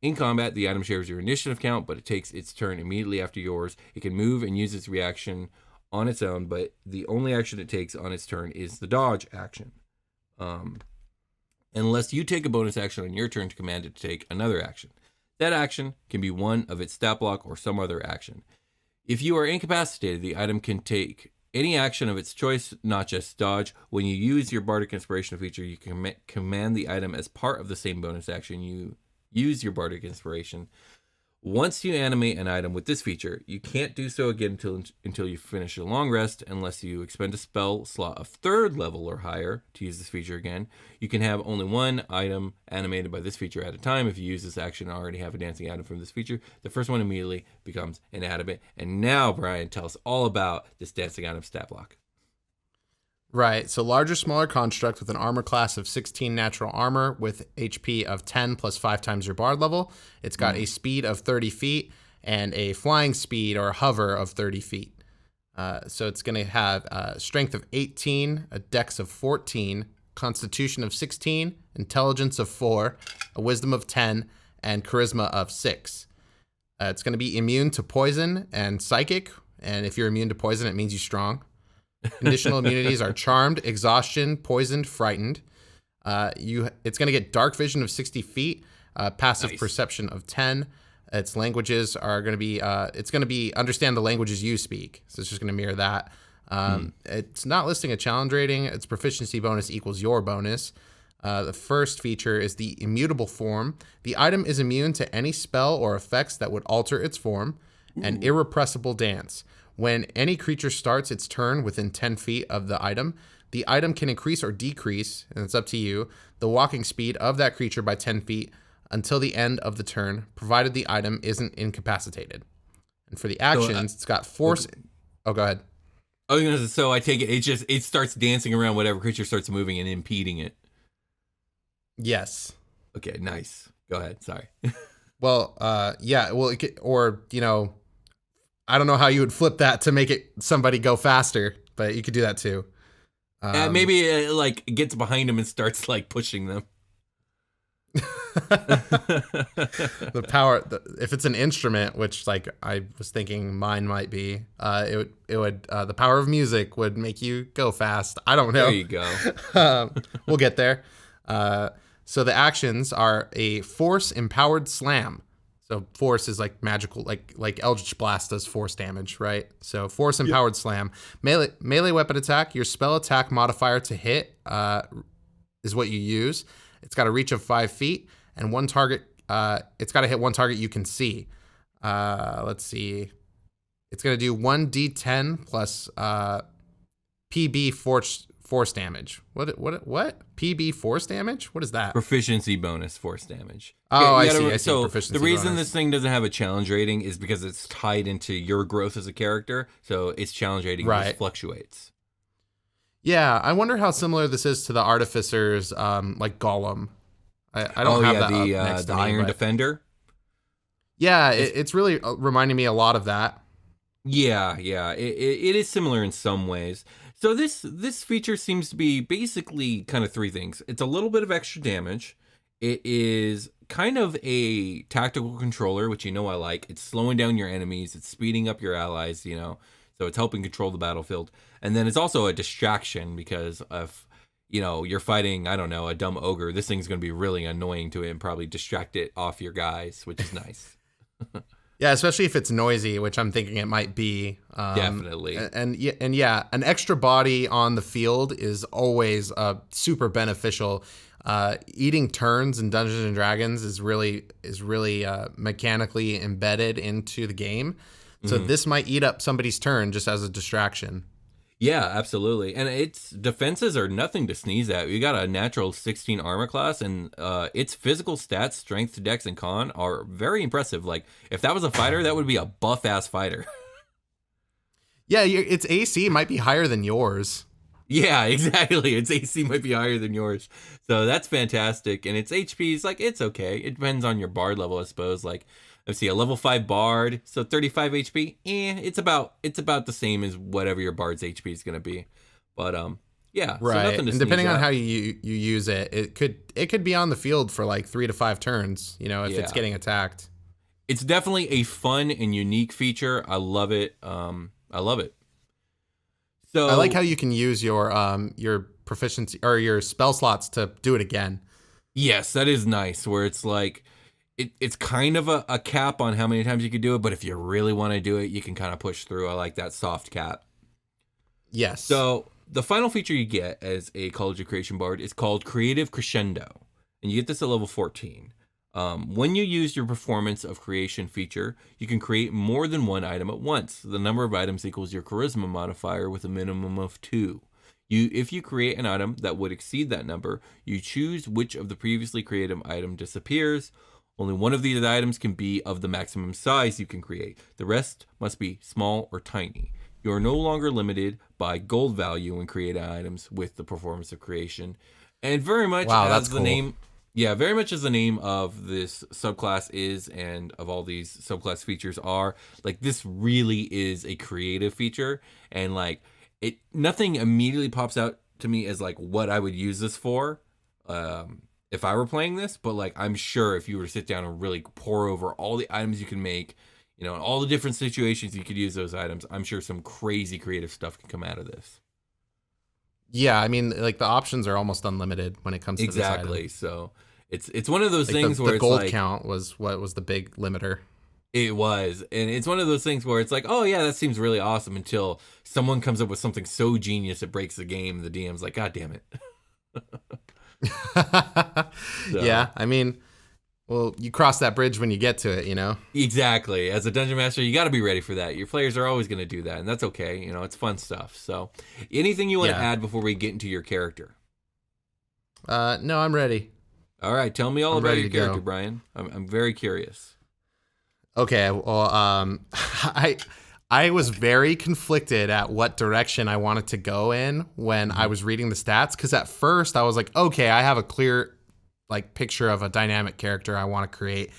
In combat, the item shares your initiative count, but it takes its turn immediately after yours. It can move and use its reaction on its own, but the only action it takes on its turn is the dodge action. Unless you take a bonus action on your turn to command it to take another action. That action can be one of its stat block or some other action. If you are incapacitated, the item can take any action of its choice, not just dodge. When you use your Bardic Inspiration feature, you can command the item as part of the same bonus action. You use your Bardic Inspiration. Once you animate an item with this feature, you can't do so again until you finish a long rest, unless you expend a spell slot of 3rd level or higher to use this feature again. You can have only one item animated by this feature at a time. If you use this action and already have a dancing item from this feature, the first one immediately becomes inanimate. And now, Brian, tell us all about this dancing item stat block. Right. So larger, smaller construct with an armor class of 16 natural armor with HP of 10 plus 5 times your bard level. It's got a speed of 30 feet and a flying speed or hover of 30 feet. So it's going to have a strength of 18, a dex of 14, constitution of 16, intelligence of 4, a wisdom of 10, and charisma of 6. It's going to be immune to poison and psychic. And if you're immune to poison, it means you're strong. Conditional immunities are charmed, exhaustion, poisoned, frightened. It's going to get dark vision of 60 feet, passive perception of 10. Its languages are going to be, it's going to be understand the languages you speak. So it's just going to mirror that. It's not listing a challenge rating. Its proficiency bonus equals your bonus. The first feature is the Immutable Form. The item is immune to any spell or effects that would alter its form. An irrepressible dance. When any creature starts its turn within 10 feet of the item can increase or decrease, and it's up to you, the walking speed of that creature by 10 feet until the end of the turn, provided the item isn't incapacitated. And for the actions, it's got force. Okay. Oh, go ahead. So I take it, it starts dancing around whatever creature starts moving and impeding it. Yes. Okay, nice. Go ahead. Sorry. Well, yeah. Well, I don't know how you would flip that to make it somebody go faster, but you could do that too. Maybe it gets behind them and starts pushing them. The power, if it's an instrument, which I was thinking mine might be, it would the power of music would make you go fast. I don't know. There you go. We'll get there. So the actions are a force empowered slam. So force is magical, like Eldritch Blast does force damage, right? So force empowered slam. Melee weapon attack, your spell attack modifier to hit is what you use. It's got a reach of 5 feet and one target. It's got to hit one target you can see. Let's see. It's going to do 1d10 plus PB force damage. What? PB force damage? What is that? Proficiency bonus force damage. Oh, I see. So Proficiency the reason bonus. this thing doesn't have a challenge rating is because it's tied into your growth as a character. So its challenge rating just fluctuates. Yeah, I wonder how similar this is to the Artificer's like Golem. I don't have that up next to the me, Iron but Defender. Yeah, it's really reminding me a lot of that. Yeah, it is similar in some ways. So this feature seems to be basically kind of three things. It's a little bit of extra damage. It is kind of a tactical controller, which I like. It's slowing down your enemies. It's speeding up your allies, so it's helping control the battlefield. And then it's also a distraction because if, you're fighting, I don't know, a dumb ogre, this thing's going to be really annoying to it and probably distract it off your guys, which is nice. Yeah, especially if it's noisy, which I'm thinking it might be. Definitely. And yeah, an extra body on the field is always super beneficial. Eating turns in Dungeons and Dragons is really mechanically embedded into the game. So this might eat up somebody's turn just as a distraction. Yeah, absolutely. And its defenses are nothing to sneeze at. You got a natural 16 armor class, and its physical stats, strength, dex, and con, are very impressive. Like, if that was a fighter, that would be a buff-ass fighter. Yeah, its AC might be higher than yours. Yeah, exactly. Its AC might be higher than yours. So that's fantastic. And its HP is, it's okay. It depends on your bard level, I suppose. Let's see, a level 5 bard, so 35 HP. It's about the same as whatever your bard's HP is going to be. But yeah, right. So nothing to and depending on how you use it, it could be on the field for 3 to 5 turns. If it's getting attacked. It's definitely a fun and unique feature. I love it. I love it. So I like how you can use your proficiency or your spell slots to do it again. Yes, that is nice. Where it's it's kind of a cap on how many times you could do it, but if you really want to do it, you can kind of push through. I like that soft cap. Yes. So the final feature you get as a College of Creation Bard is called Creative Crescendo, and you get this at level 14. When you use your Performance of Creation feature, you can create more than one item at once. The number of items equals your Charisma modifier with a minimum of 2. If you create an item that would exceed that number, you choose which of the previously created item disappears. Only one of these items can be of the maximum size you can create. The rest must be small or tiny. You are no longer limited by gold value when creating items with the Performance of Creation. And very much as the name... Yeah, very much as the name of this subclass is and of all these subclass features are, this really is a creative feature. And, nothing immediately pops out to me as, what I would use this for. If I were playing this, but I'm sure if you were to sit down and really pour over all the items you can make, and all the different situations you could use those items, I'm sure some crazy creative stuff can come out of this. Yeah, I mean, the options are almost unlimited when it comes to this item. Exactly. So it's one of those things where the gold count was what was the big limiter. It was, and it's one of those things where it's oh yeah, that seems really awesome until someone comes up with something so genius it breaks the game. The DM's like, God damn it. So. Yeah, I mean, well, you cross that bridge when you get to it, Exactly. As a dungeon master, you got to be ready for that. Your players are always going to do that, and that's okay. It's fun stuff. So, anything you want to add before we get into your character? No, I'm ready. All right, tell me all about your character, Brian. I'm very curious. Okay, well, I was very conflicted at what direction I wanted to go in when I was reading the stats, because at first I was like, okay, I have a clear picture of a dynamic character I want to create.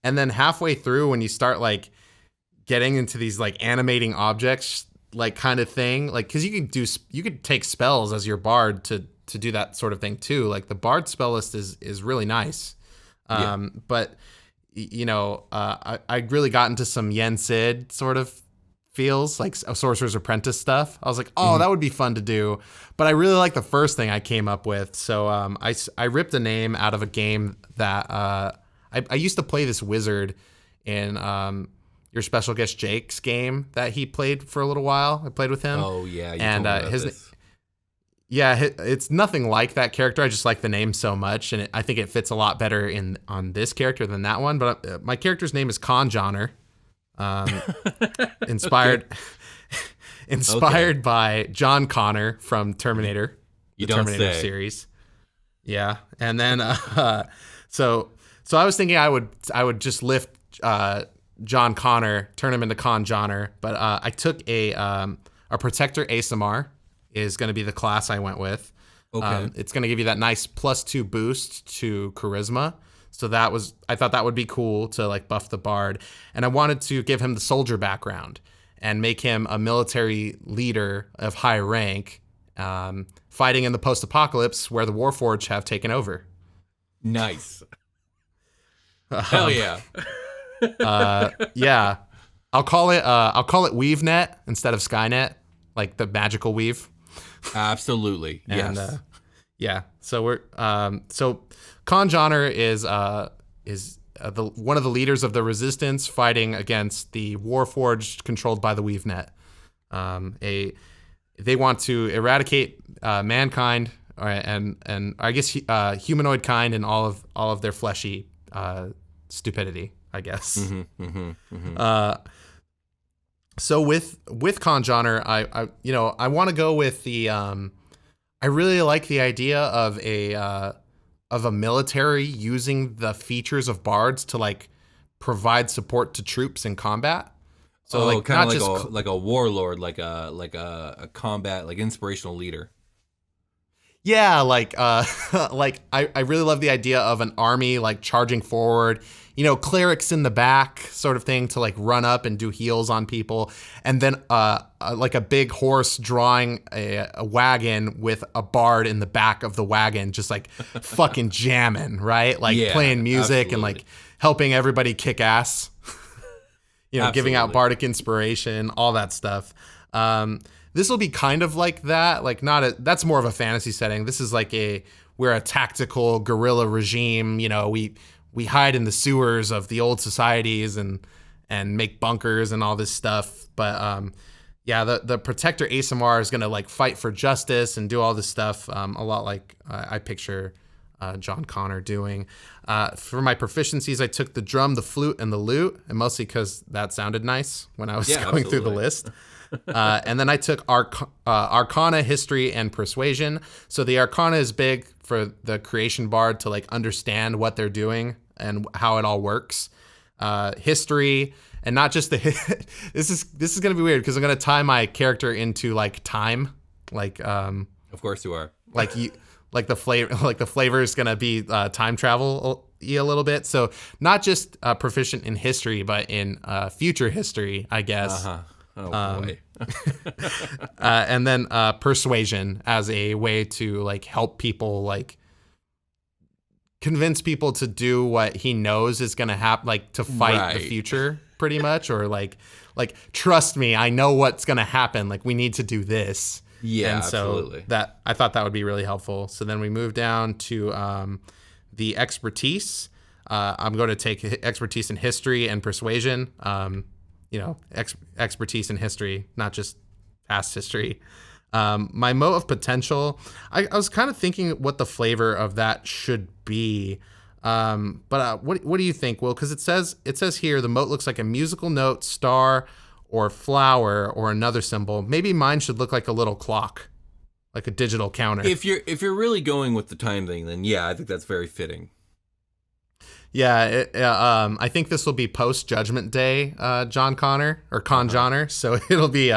And then halfway through, when you start getting into these animating objects kind of thing, because you could take spells as your bard to do that sort of thing too. The bard spell list is really nice. But I really got into some Yen Sid sort of feels, a Sorcerer's Apprentice stuff. I was like, that would be fun to do. But I really like the first thing I came up with. So I ripped a name out of a game that I used to play this wizard in your special guest Jake's game that he played for a little while. I played with him. Oh yeah, you told me about this. Yeah, it's nothing like that character. I just like the name so much, and I think it fits a lot better on this character than that one. But my character's name is Conjoner, inspired by John Connor from Terminator. You the don't Terminator say. series. Yeah, and then so I was thinking I would just lift John Connor, turn him into Con Johnner, but I took a Protector ASMR is going to be the class I went with. Okay. It's going to give you that nice +2 boost to charisma. So I thought that would be cool to like buff the bard. And I wanted to give him the soldier background and make him a military leader of high rank, fighting in the post-apocalypse where the Warforged have taken over. Nice. Hell yeah. Yeah. I'll call it WeaveNet instead of Skynet, like the magical weave. Absolutely. And, yes. Yeah. So we're so Con Johnner is one of the leaders of the resistance fighting against the Warforged controlled by the WeaveNet. They want to eradicate mankind and I guess humanoid kind and all of their fleshy stupidity, I guess. So with Con Johnner, I want to go with the I really like the idea of a military using the features of bards to like provide support to troops in combat. So like kind not of just like a warlord, like a combat, like inspirational leader. Yeah, like like I really love the idea of an army like charging forward, clerics in the back sort of thing to like run up and do heals on people, and then like a big horse drawing a wagon with a bard in the back of the wagon just like fucking jamming, right? Like playing music absolutely. and like helping everybody kick ass. Giving out Absolutely. bardic inspiration, all that stuff. This will be kind of like that, like that's more of a fantasy setting. This is like we're a tactical guerrilla regime. We hide in the sewers of the old societies and make bunkers and all this stuff. But the Protector ASMR is gonna like fight for justice and do all this stuff. A lot like I picture John Connor doing. For my proficiencies, I took the drum, the flute, and the lute, and mostly because that sounded nice when I was going through the list. And then I took Arcana, History, and Persuasion. So the Arcana is big for the Creation Bard to like understand what they're doing and how it all works. History, and not just the this is gonna be weird because I'm gonna tie my character into like time, like Of course you are. like the flavor is gonna be time travel a little bit. So not just proficient in history, but in future history, I guess. Oh boy. And then Persuasion as a way to like help people, like convince people to do what he knows is gonna happen, like to fight the future, pretty much, or like trust me, I know what's gonna happen. Like we need to do this. Yeah, and so absolutely. that I thought that would be really helpful. So then we move down to the expertise. I'm going to take expertise in history and persuasion. Expertise in history, not just past history. My Moat of Potential, I was kind of thinking what the flavor of that should be. But what do you think, Will? Because it says here the moat looks like a musical note, star, or flower, or another symbol. Maybe mine should look like a little clock, like a digital counter. If you're really going with the time thing, then yeah, I think that's very fitting. Yeah, I think this will be post Judgment Day, John Connor or Con Johnner. So it'll be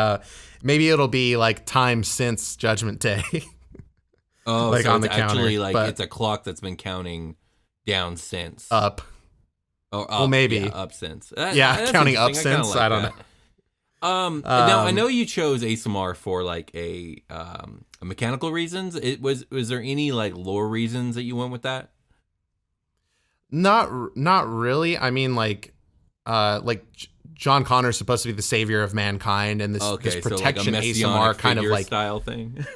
maybe it'll be like time since Judgment Day. Oh, like so on it's the counter, actually like but it's a clock that's been counting down since. up. Or up, Well, maybe. yeah, up since. Yeah, counting up interesting. since. I don't know. Now I know you chose ASMR for like a mechanical reasons. Was there any like lore reasons that you went with that? Not really. I mean, like John Connor's supposed to be the savior of mankind, and this protection so like a ASMR kind of like style thing.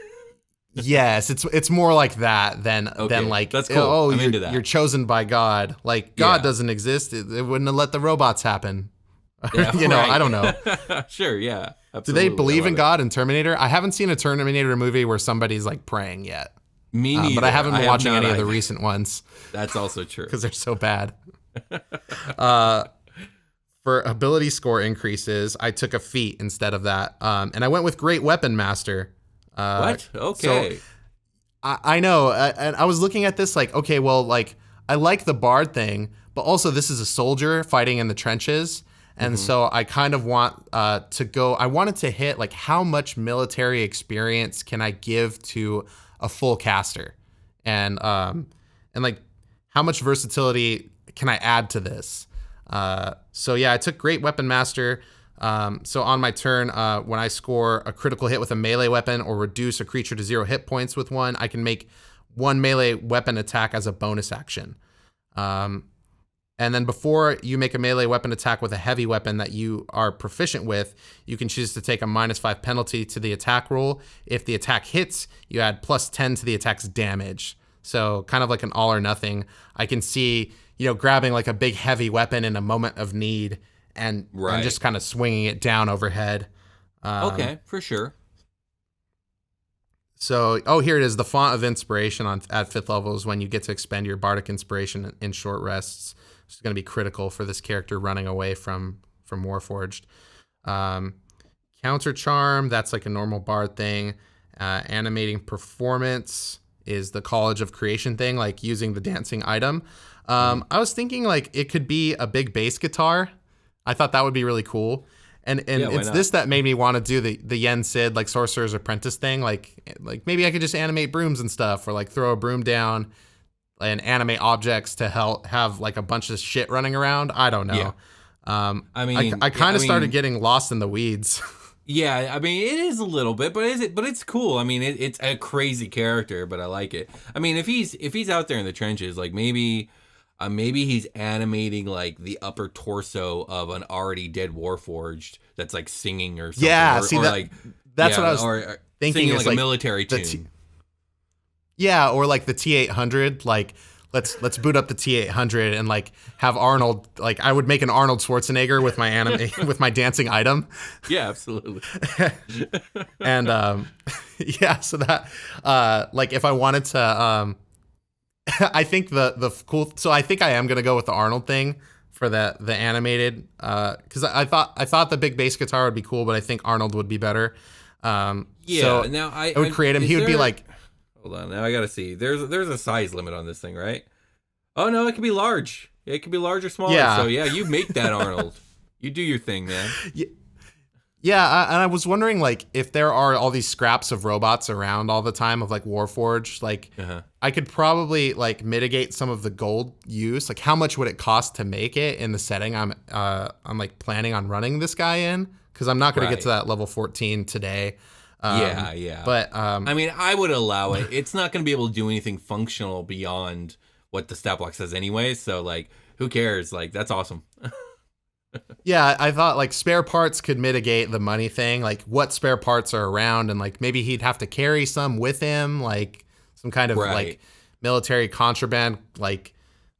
Yes, it's more like that than like, that's cool. Oh, I'm into that. You're chosen by God. Like God doesn't exist. It wouldn't have let the robots happen. Yeah, I don't know. Sure, yeah. Absolutely. Do they believe in God in Terminator? I haven't seen a Terminator movie where somebody's like praying yet. Me neither. But I haven't been watching any of the either. recent ones. That's also true. Because they're so bad. For ability score increases, I took a feat instead of that. And I went with Great Weapon Master. What? Okay. So I know, and I was looking at this like, okay, well, like I like the bard thing, but also this is a soldier fighting in the trenches, and so I kind of want to go. I wanted to hit like how much military experience can I give to a full caster, and like how much versatility can I add to this? So yeah, I took Great Weapon Master. So on my turn, when I score a critical hit with a melee weapon or reduce a creature to 0 hit points with one, I can make one melee weapon attack as a bonus action. And then before you make a melee weapon attack with a heavy weapon that you are proficient with, you can choose to take a -5 penalty to the attack roll. If the attack hits, you add +10 to the attack's damage. So kind of like an all or nothing. I can see, grabbing like a big heavy weapon in a moment of need and just kind of swinging it down overhead. Okay, for sure. So, here it is. The font of inspiration at 5th level is when you get to expend your Bardic Inspiration in short rests. It's going to be critical for this character running away from Warforged. Counter Charm, that's like a normal bard thing. Animating Performance is the College of Creation thing, like using the dancing item. I was thinking like it could be a big bass guitar. I thought that would be really cool. And it's this that made me want to do the Yen Sid, like Sorcerer's Apprentice thing. Like maybe I could just animate brooms and stuff, or like throw a broom down and animate objects to have like a bunch of shit running around. I don't know. Yeah. I kind of started getting lost in the weeds. Yeah, I mean, it is a little bit, but it's cool. I mean, it's a crazy character, but I like it. I mean, if he's out there in the trenches, like maybe he's animating like the upper torso of an already dead Warforged that's like singing or something. Yeah, that's what I was thinking. Singing like a military tune. Or like the T800, like let's boot up the T800 and like have Arnold, like I would make an Arnold Schwarzenegger with my with my dancing item. Yeah, absolutely. And so that like if I wanted to I think the cool, so I think I am gonna go with the Arnold thing for the animated, because I thought the big bass guitar would be cool, but I think Arnold would be better. So now I would create him. He would be like, hold on, now I gotta see. There's a size limit on this thing, right? Oh no, it can be large. It can be large or smaller. Yeah. So yeah, you make that Arnold. You do your thing, man. Yeah, and I was wondering like if there are all these scraps of robots around all the time of like Warforged, like I could probably like mitigate some of the gold use. Like how much would it cost to make it in the setting I'm like planning on running this guy in? Because I'm not going to get to that level 14 today. Yeah. But I mean, I would allow it. It's not going to be able to do anything functional beyond what the stat block says anyway. So like, who cares? Like, that's awesome. Yeah, I thought like spare parts could mitigate the money thing. Like what spare parts are around, and like maybe he'd have to carry some with him, like some kind of like military contraband, like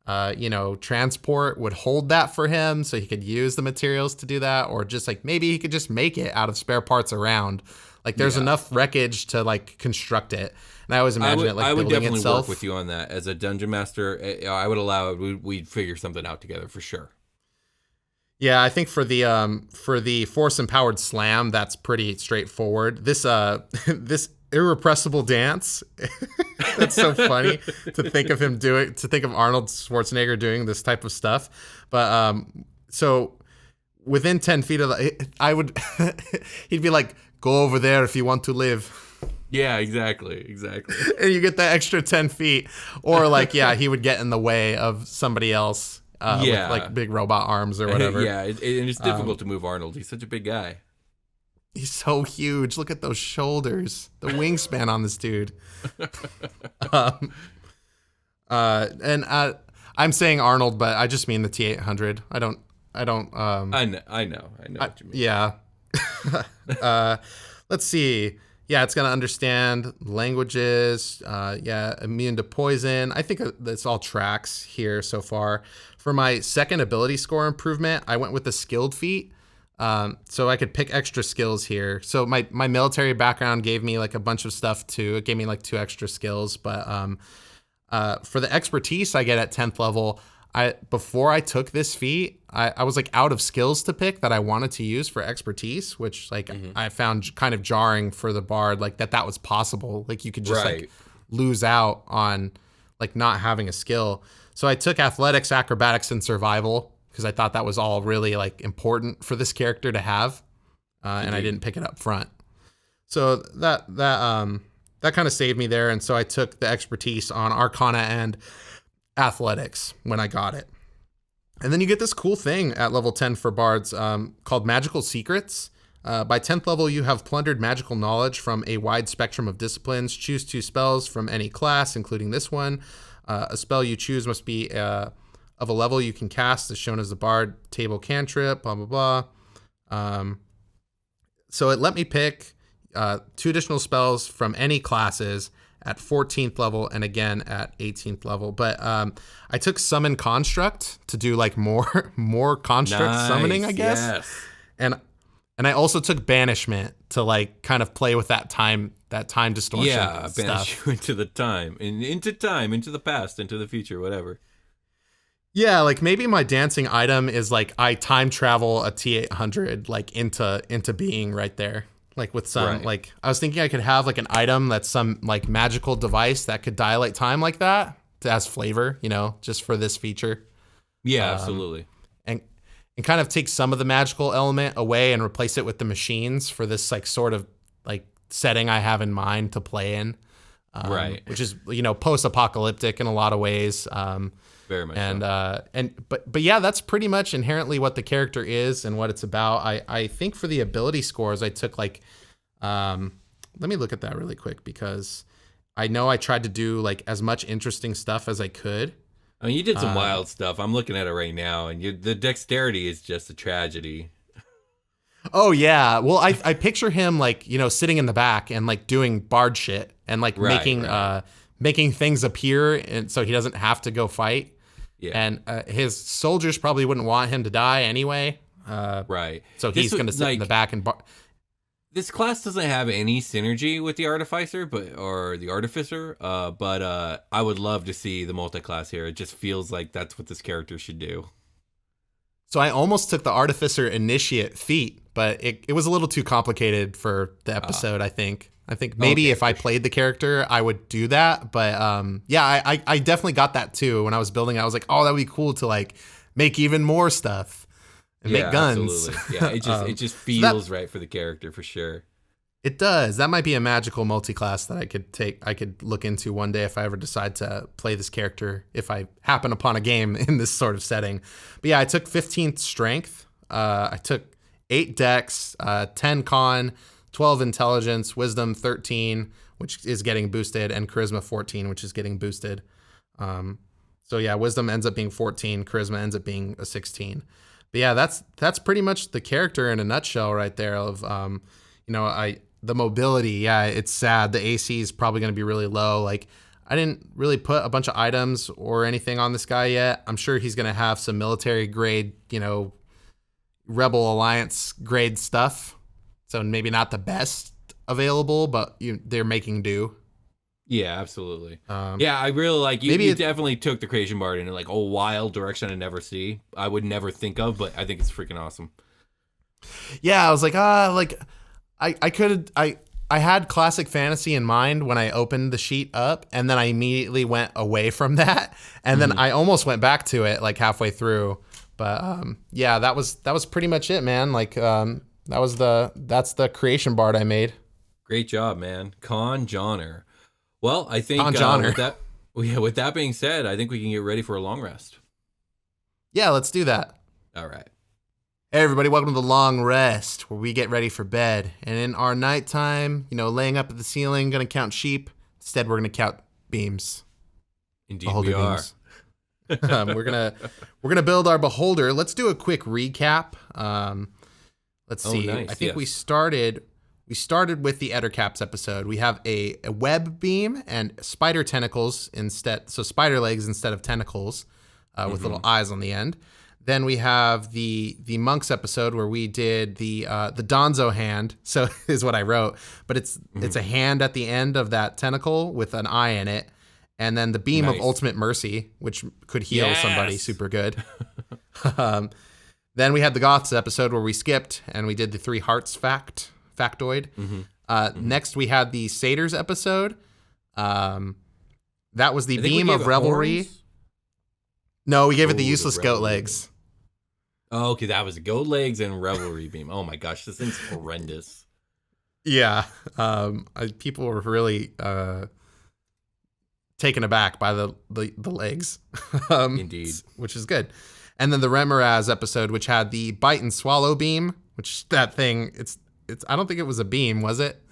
transport would hold that for him, so he could use the materials to do that, or just like maybe he could just make it out of spare parts around. Like there's enough wreckage to like construct it. And I always imagine it like building itself. I would definitely work with you on that as a dungeon master. I would allow it. We'd figure something out together for sure. Yeah, I think for the force empowered slam, that's pretty straightforward. This irrepressible dance, that's so funny to think of Arnold Schwarzenegger doing this type of stuff. But so within 10 feet of I would he'd be like, go over there if you want to live. Yeah, exactly. And you get that extra 10 feet, or like he would get in the way of somebody else. With like big robot arms or whatever. Yeah, and it's difficult to move Arnold. He's such a big guy. He's so huge. Look at those shoulders, the wingspan on this dude. I'm saying Arnold, but I just mean the T800. I don't. I know what you mean. Yeah. Let's see. Yeah, it's gonna understand languages. Immune to poison. I think that's all tracks here so far. For my second ability score improvement, I went with the skilled feat. So I could pick extra skills here. So my military background gave me like a bunch of stuff too. It gave me like 2 extra skills. But for the expertise I get at 10th level, before I took this feat, I was like out of skills to pick that I wanted to use for expertise, which like I found kind of jarring for the bard, like that was possible. Like you could just like lose out on like not having a skill. So I took athletics, acrobatics, and survival because I thought that was all really like important for this character to have, and I didn't pick it up front. So that kind of saved me there, and so I took the expertise on Arcana and athletics when I got it. And then you get this cool thing at level 10 for bards called Magical Secrets. By 10th level, you have plundered magical knowledge from a wide spectrum of disciplines. Choose 2 spells from any class, including this one. A spell you choose must be of a level you can cast, as shown as the bard table cantrip, blah, blah, blah. So it let me pick 2 additional spells from any classes at 14th level and again at 18th level. But I took Summon Construct to do like more construct summoning, I guess. Yes. And I also took Banishment to like kind of play with that time distortion. Yeah, stuff. banish you into the time, into the past, into the future, whatever. Yeah, like maybe my dancing item is like I time travel a T800 like into being right there. Like with some like I was thinking I could have like an item that's some like magical device that could dilate time like that to as flavor, you know, just for this feature. Yeah, absolutely. And kind of take some of the magical element away and replace it with the machines for this like sort of like setting I have in mind to play in. Which is, you know, post-apocalyptic in a lot of ways. Very much and so. But yeah, that's pretty much inherently what the character is and what it's about. I think for the ability scores, I took like, let me look at that really quick because I know I tried to do like as much interesting stuff as I could. I mean, you did some wild stuff. I'm looking at it right now, and the dexterity is just a tragedy. Oh yeah, well I picture him like, you know, sitting in the back and like doing bard shit and like making things appear, and so he doesn't have to go fight. Yeah. And his soldiers probably wouldn't want him to die anyway. So he's going to sit in the back and This class doesn't have any synergy with the Artificer, or the Artificer, but I would love to see the multi-class here. It just feels like that's what this character should do. So I almost took the Artificer Initiate feat, but it was a little too complicated for the episode, I think. I think maybe if I played the character, I would do that. But yeah, I definitely got that too. When I was building it, I was like, oh, that would be cool to like make even more stuff. And make guns. Absolutely. Yeah, it just feels right for the character for sure. It does. That might be a magical multi-class that I could look into one day if I ever decide to play this character, if I happen upon a game in this sort of setting. But yeah, I took 15th strength. I took 8 dex, 10 con, 12 intelligence, wisdom 13, which is getting boosted, and charisma 14, which is getting boosted. So yeah, wisdom ends up being 14, charisma ends up being a 16. But yeah, that's pretty much the character in a nutshell right there of, the mobility. Yeah, it's sad. The AC is probably going to be really low. Like I didn't really put a bunch of items or anything on this guy yet. I'm sure he's going to have some military grade, Rebel Alliance grade stuff. So maybe not the best available, but they're making do. Yeah, absolutely. Yeah, I really like you. You definitely took the Creation Bard in like a wild direction I would never think of, but I think it's freaking awesome. Yeah, I was like, I had classic fantasy in mind when I opened the sheet up, and then I immediately went away from that, and then I almost went back to it like halfway through. But yeah, that was pretty much it, man. Like that's the Creation Bard I made. Great job, man. Con Johnner. Well, I think with that being said, I think we can get ready for a long rest. Yeah, let's do that. All right. Hey everybody, welcome to the long rest where we get ready for bed. And in our nighttime, laying up at the ceiling, gonna count sheep. Instead, we're gonna count beams. Indeed, we are. We're gonna build our beholder. Let's do a quick recap. Let's see. Nice. I think we started with the Ettercaps episode. We have a web beam and spider tentacles instead, so spider legs instead of tentacles, with little eyes on the end. Then we have the monks episode where we did the Donzo hand. So is what I wrote, but it's a hand at the end of that tentacle with an eye in it, and then the beam of ultimate mercy, which could heal somebody super good. Then we had the Goths episode where we skipped and we did the 3 hearts factoid. Next we had the Satyrs episode, That was the I think we beam gave of it revelry. horns? No, we gave it Ooh, the the useless goat revelry. legs. Oh, okay, that was goat legs and revelry beam. Oh my gosh, this thing's horrendous. Yeah. People were really taken aback by the legs. Indeed. Which is good. And then the Remoraz episode, which had the bite and swallow beam, which that thing, it's I don't think it was a beam, was it?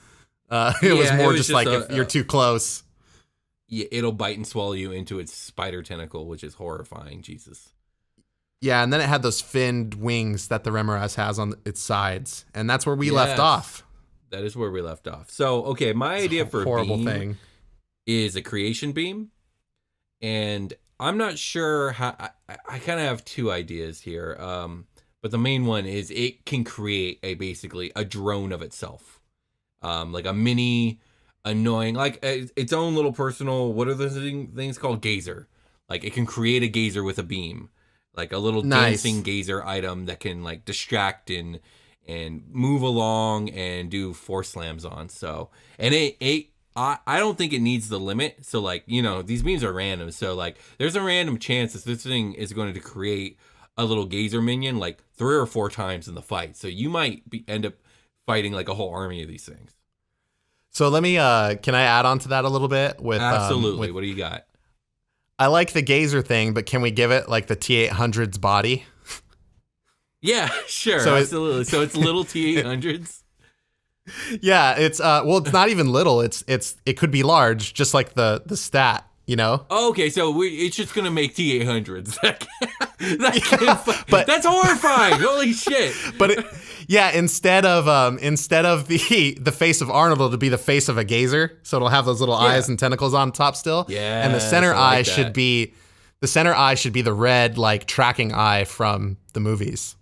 It was more just like if you're too close. Yeah, it'll bite and swallow you into its spider tentacle, which is horrifying. Jesus. Yeah, and then it had those finned wings that the Remoraz has on its sides, and that's where we left off. That is where we left off. So, okay, my idea for a horrible beam thing is a creation beam, and I'm not sure how. I kind of have two ideas here, but the main one is it can create basically a drone of itself, like a mini annoying, like its own little personal. What are the things called? Gazer. Like it can create a gazer with a beam. Like a little dancing gazer item that can like distract and move along and do force slams on. So, and I don't think it needs the limit. So like, these beams are random. So like there's a random chance that this thing is going to create a little gazer minion like 3 or 4 times in the fight. So you might end up fighting like a whole army of these things. So let me, can I add on to that a little bit? Absolutely. What do you got? I like the gazer thing, but can we give it like the T-800's body? Yeah, sure. So absolutely. So it's little T-800s. Yeah, it's it's not even little. It could be large, just like the stat, Oh, okay, so it's just gonna make T-800s. But that's horrifying. Holy shit! But instead of the face of Arnold, it'll be the face of a gazer. So it'll have those little eyes and tentacles on top still. Yeah, and the center eye should be the red like tracking eye from the movies.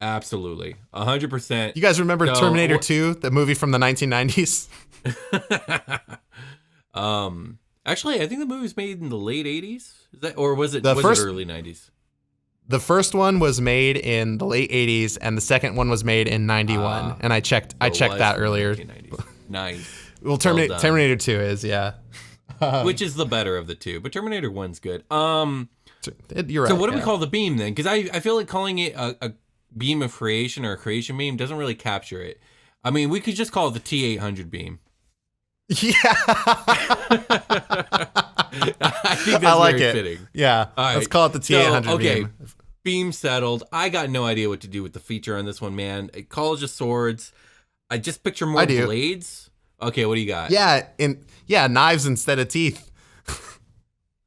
Absolutely, 100%. You guys remember Terminator 2, the movie from the 1990s? Actually, I think the movie was made in the late 80s. Is that, or was it it early 90s? The first one was made in the late 80s, and the second one was made in 91. And I checked that earlier. Nice. Well, Terminator 2 is, yeah. Which is the better of the two, but Terminator 1's good. You're right. So what do we call the beam then? Because I feel like calling it a beam of creation or a creation beam doesn't really capture it. I mean, we could just call it the T-800 beam. Yeah. I think that's like very it. fitting. Yeah. All right. Let's call it the T-800 beam. Beam settled. I got no idea what to do with the feature on this one, man. College of Swords. I just picture more blades. Okay, what do you got? Yeah, knives instead of teeth.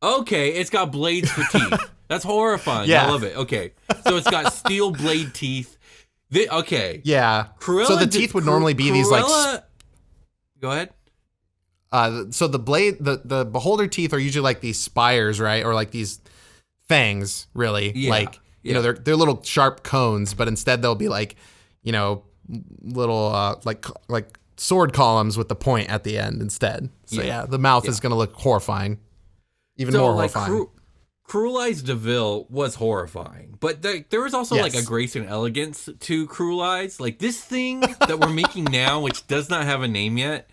Okay, it's got blades for teeth. That's horrifying. Yeah. I love it. Okay, so it's got steel blade teeth. Okay. Yeah. Cruella, so the teeth would normally be these like. Go ahead. So the blade, the beholder teeth are usually like these spires, right, or like these fangs, really. Yeah. Like they're little sharp cones, but instead they'll be like, little like sword columns with the point at the end instead. So the mouth is gonna look horrifying, even more horrifying. Cruel Eyes DeVille was horrifying, but there was also like a grace and elegance to Cruel Eyes. Like this thing that we're making now, which does not have a name yet,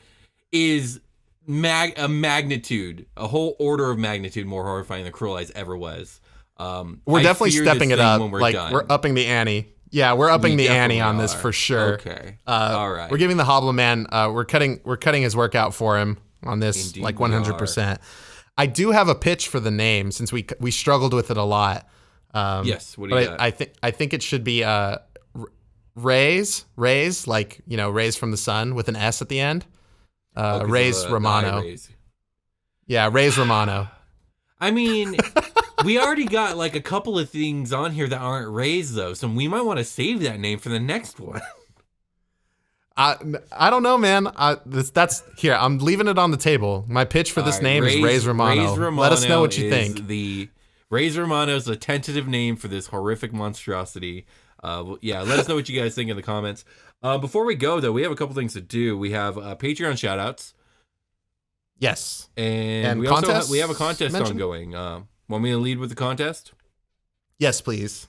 is a magnitude, a whole order of magnitude more horrifying than Cruel Eyes ever was. We're definitely stepping it up. We're upping the ante. Yeah, we're upping the ante on this for sure. Okay. All right. We're giving the Hobble Man. We're cutting his work out for him on this. Indeed, like 100%. I do have a pitch for the name since we struggled with it a lot. Yes. What do you got? I think it should be Rays, like rays from the sun with an S at the end. Rays Romano. Yeah, Rays Romano. I mean, we already got like a couple of things on here that aren't Rays though, so we might want to save that name for the next one. I don't know, man. That's here. I'm leaving it on the table. My pitch for this name is Rays Romano. Let us know what you think. Rays Romano is a tentative name for this horrific monstrosity. Let us know what you guys think in the comments. Before we go, though, we have a couple things to do. We have Patreon shoutouts. Yes. And we also have a contest ongoing. Want me to lead with the contest? Yes, please.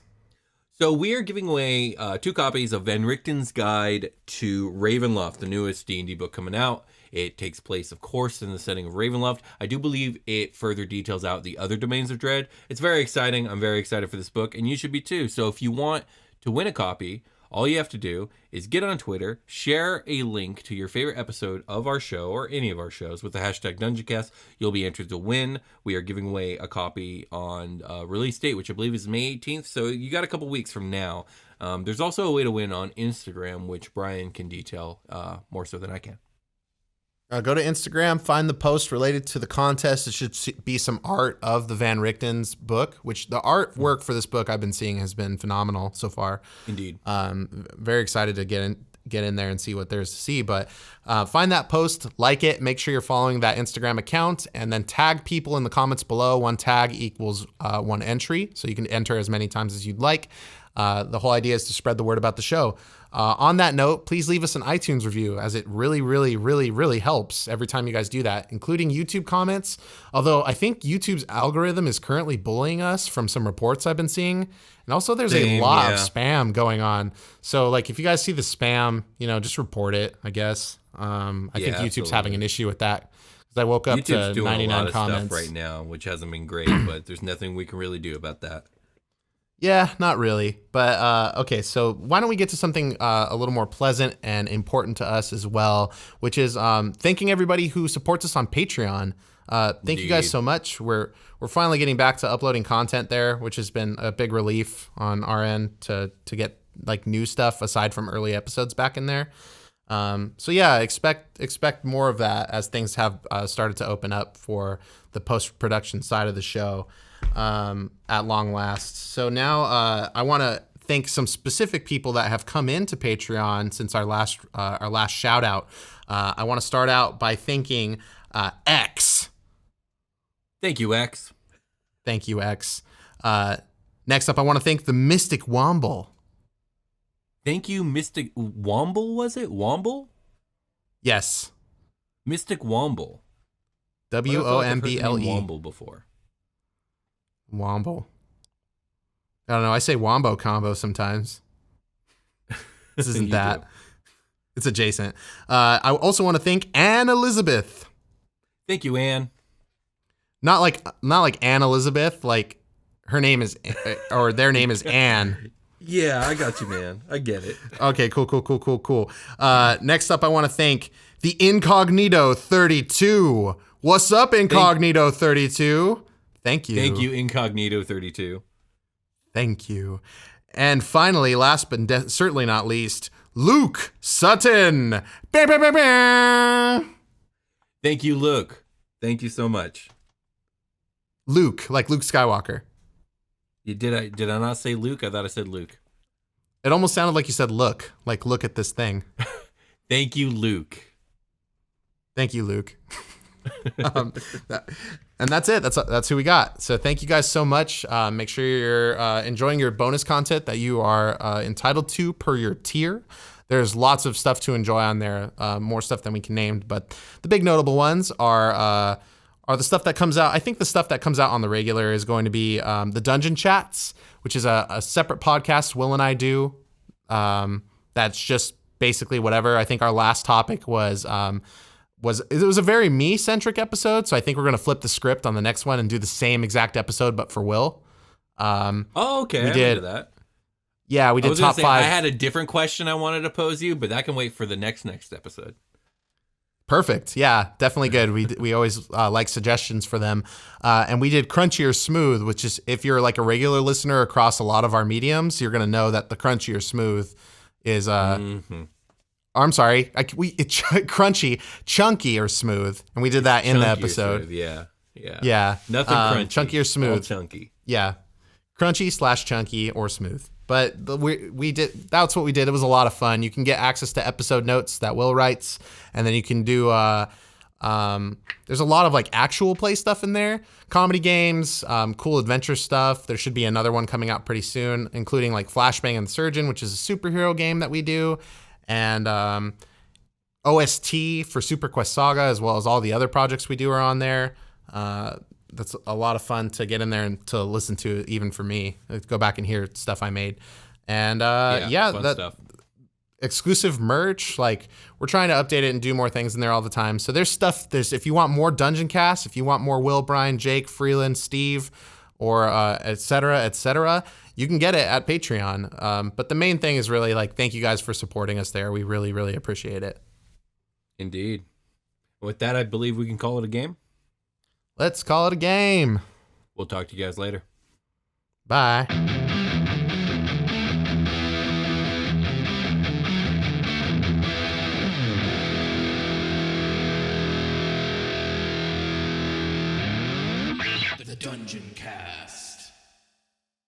So we are giving away 2 copies of Van Richten's Guide to Ravenloft, the newest D&D book coming out. It takes place, of course, in the setting of Ravenloft. I do believe it further details out the other domains of Dread. It's very exciting. I'm very excited for this book, and you should be too. So if you want to win a copy, all you have to do is get on Twitter, share a link to your favorite episode of our show or any of our shows with the hashtag Dungeoncast. You'll be entered to win. We are giving away a copy on release date, which I believe is May 18th. So you got a couple weeks from now. There's also a way to win on Instagram, which Brian can detail more so than I can. Go to Instagram, find the post related to the contest. It should be some art of the Van Richten's book, which the artwork for this book I've been seeing has been phenomenal so far. Indeed. Very excited to get in there and see what there's to see. But find that post, like it, make sure you're following that Instagram account, and then tag people in the comments below. One tag equals one entry, so you can enter as many times as you'd like. The whole idea is to spread the word about the show. On that note, please leave us an iTunes review, as it really, really, really, really helps every time you guys do that, including YouTube comments. Although I think YouTube's algorithm is currently bullying us from some reports I've been seeing. And also there's a lot of spam going on. So like if you guys see the spam, just report it, I guess. I think YouTube's having an issue with that. Because I woke up YouTube's to 99 doing a lot of comments stuff right now, which hasn't been great, but there's nothing we can really do about that. Yeah, not really. But okay, so why don't we get to something a little more pleasant and important to us as well, which is thanking everybody who supports us on Patreon. Thank you guys so much. We're finally getting back to uploading content there, which has been a big relief on our end to get like new stuff aside from early episodes back in there. So yeah, expect more of that as things have started to open up for the post-production side of the show. At long last. So now I want to thank some specific people that have come into Patreon since our last shout out. I want to start out by thanking X. Thank you, X. Thank you, X. Next up, I want to thank the Mystic Womble. Thank you, Mystic Womble. Was it Womble? Yes. Mystic Womble. Womble. Womble before. Womble. I don't know. I say wombo combo sometimes. This isn't that. Do. It's adjacent. I also want to thank Anne Elizabeth. Thank you, Anne. Not like Anne Elizabeth. Like her name is, or their name is Anne. Yeah, I got you, man. I get it. Okay, cool. Next up, I want to thank the Incognito 32. What's up, Incognito 32? Thank you. Thank you, Incognito 32. Thank you. And finally, last but certainly not least, Luke Sutton. Thank you, Luke. Thank you so much. Luke, like Luke Skywalker. Did I not say Luke? I thought I said Luke. It almost sounded like you said look at this thing. Thank you, Luke. Thank you, Luke. And that's it. That's who we got. So thank you guys so much. Make sure you're enjoying your bonus content that you are entitled to per your tier. There's lots of stuff to enjoy on there, more stuff than we can name. But the big notable ones are the stuff that comes out. I think the stuff that comes out on the regular is going to be the Dungeon Chats, which is a separate podcast Will and I do. That's just basically whatever. I think our last topic was a very me-centric episode, so I think we're going to flip the script on the next one and do the same exact episode, but for Will. Okay. We did that. Yeah, we did top 5. I had a different question I wanted to pose you, but that can wait for the next episode. Perfect. Yeah, definitely good. We always like suggestions for them. And we did Crunchy or Smooth, which is, if you're like a regular listener across a lot of our mediums, you're going to know that the Crunchy or Smooth is... I'm sorry, crunchy, chunky, or smooth, and we did that in the episode. Yeah. Nothing crunchy, chunky or smooth. All chunky. Yeah, crunchy/chunky or smooth. But we did. That's what we did. It was a lot of fun. You can get access to episode notes that Will writes, and then you can do. There's a lot of like actual play stuff in there, comedy games, cool adventure stuff. There should be another one coming out pretty soon, including like Flashbang and the Surgeon, which is a superhero game that we do. And OST for Super Quest Saga, as well as all the other projects we do are on there. That's a lot of fun to get in there and to listen to, even for me. Go back and hear stuff I made. And fun stuff. exclusive merch. Like, we're trying to update it and do more things in there all the time. So there's stuff. If you want more Dungeoncast, if you want more Will, Brian, Jake, Freeland, Steve, or et cetera, you can get it at Patreon. But the main thing is really like, thank you guys for supporting us there. We really, really appreciate it. Indeed. With that, I believe we can call it a game. Let's call it a game. We'll talk to you guys later. Bye. The Dungeoncast.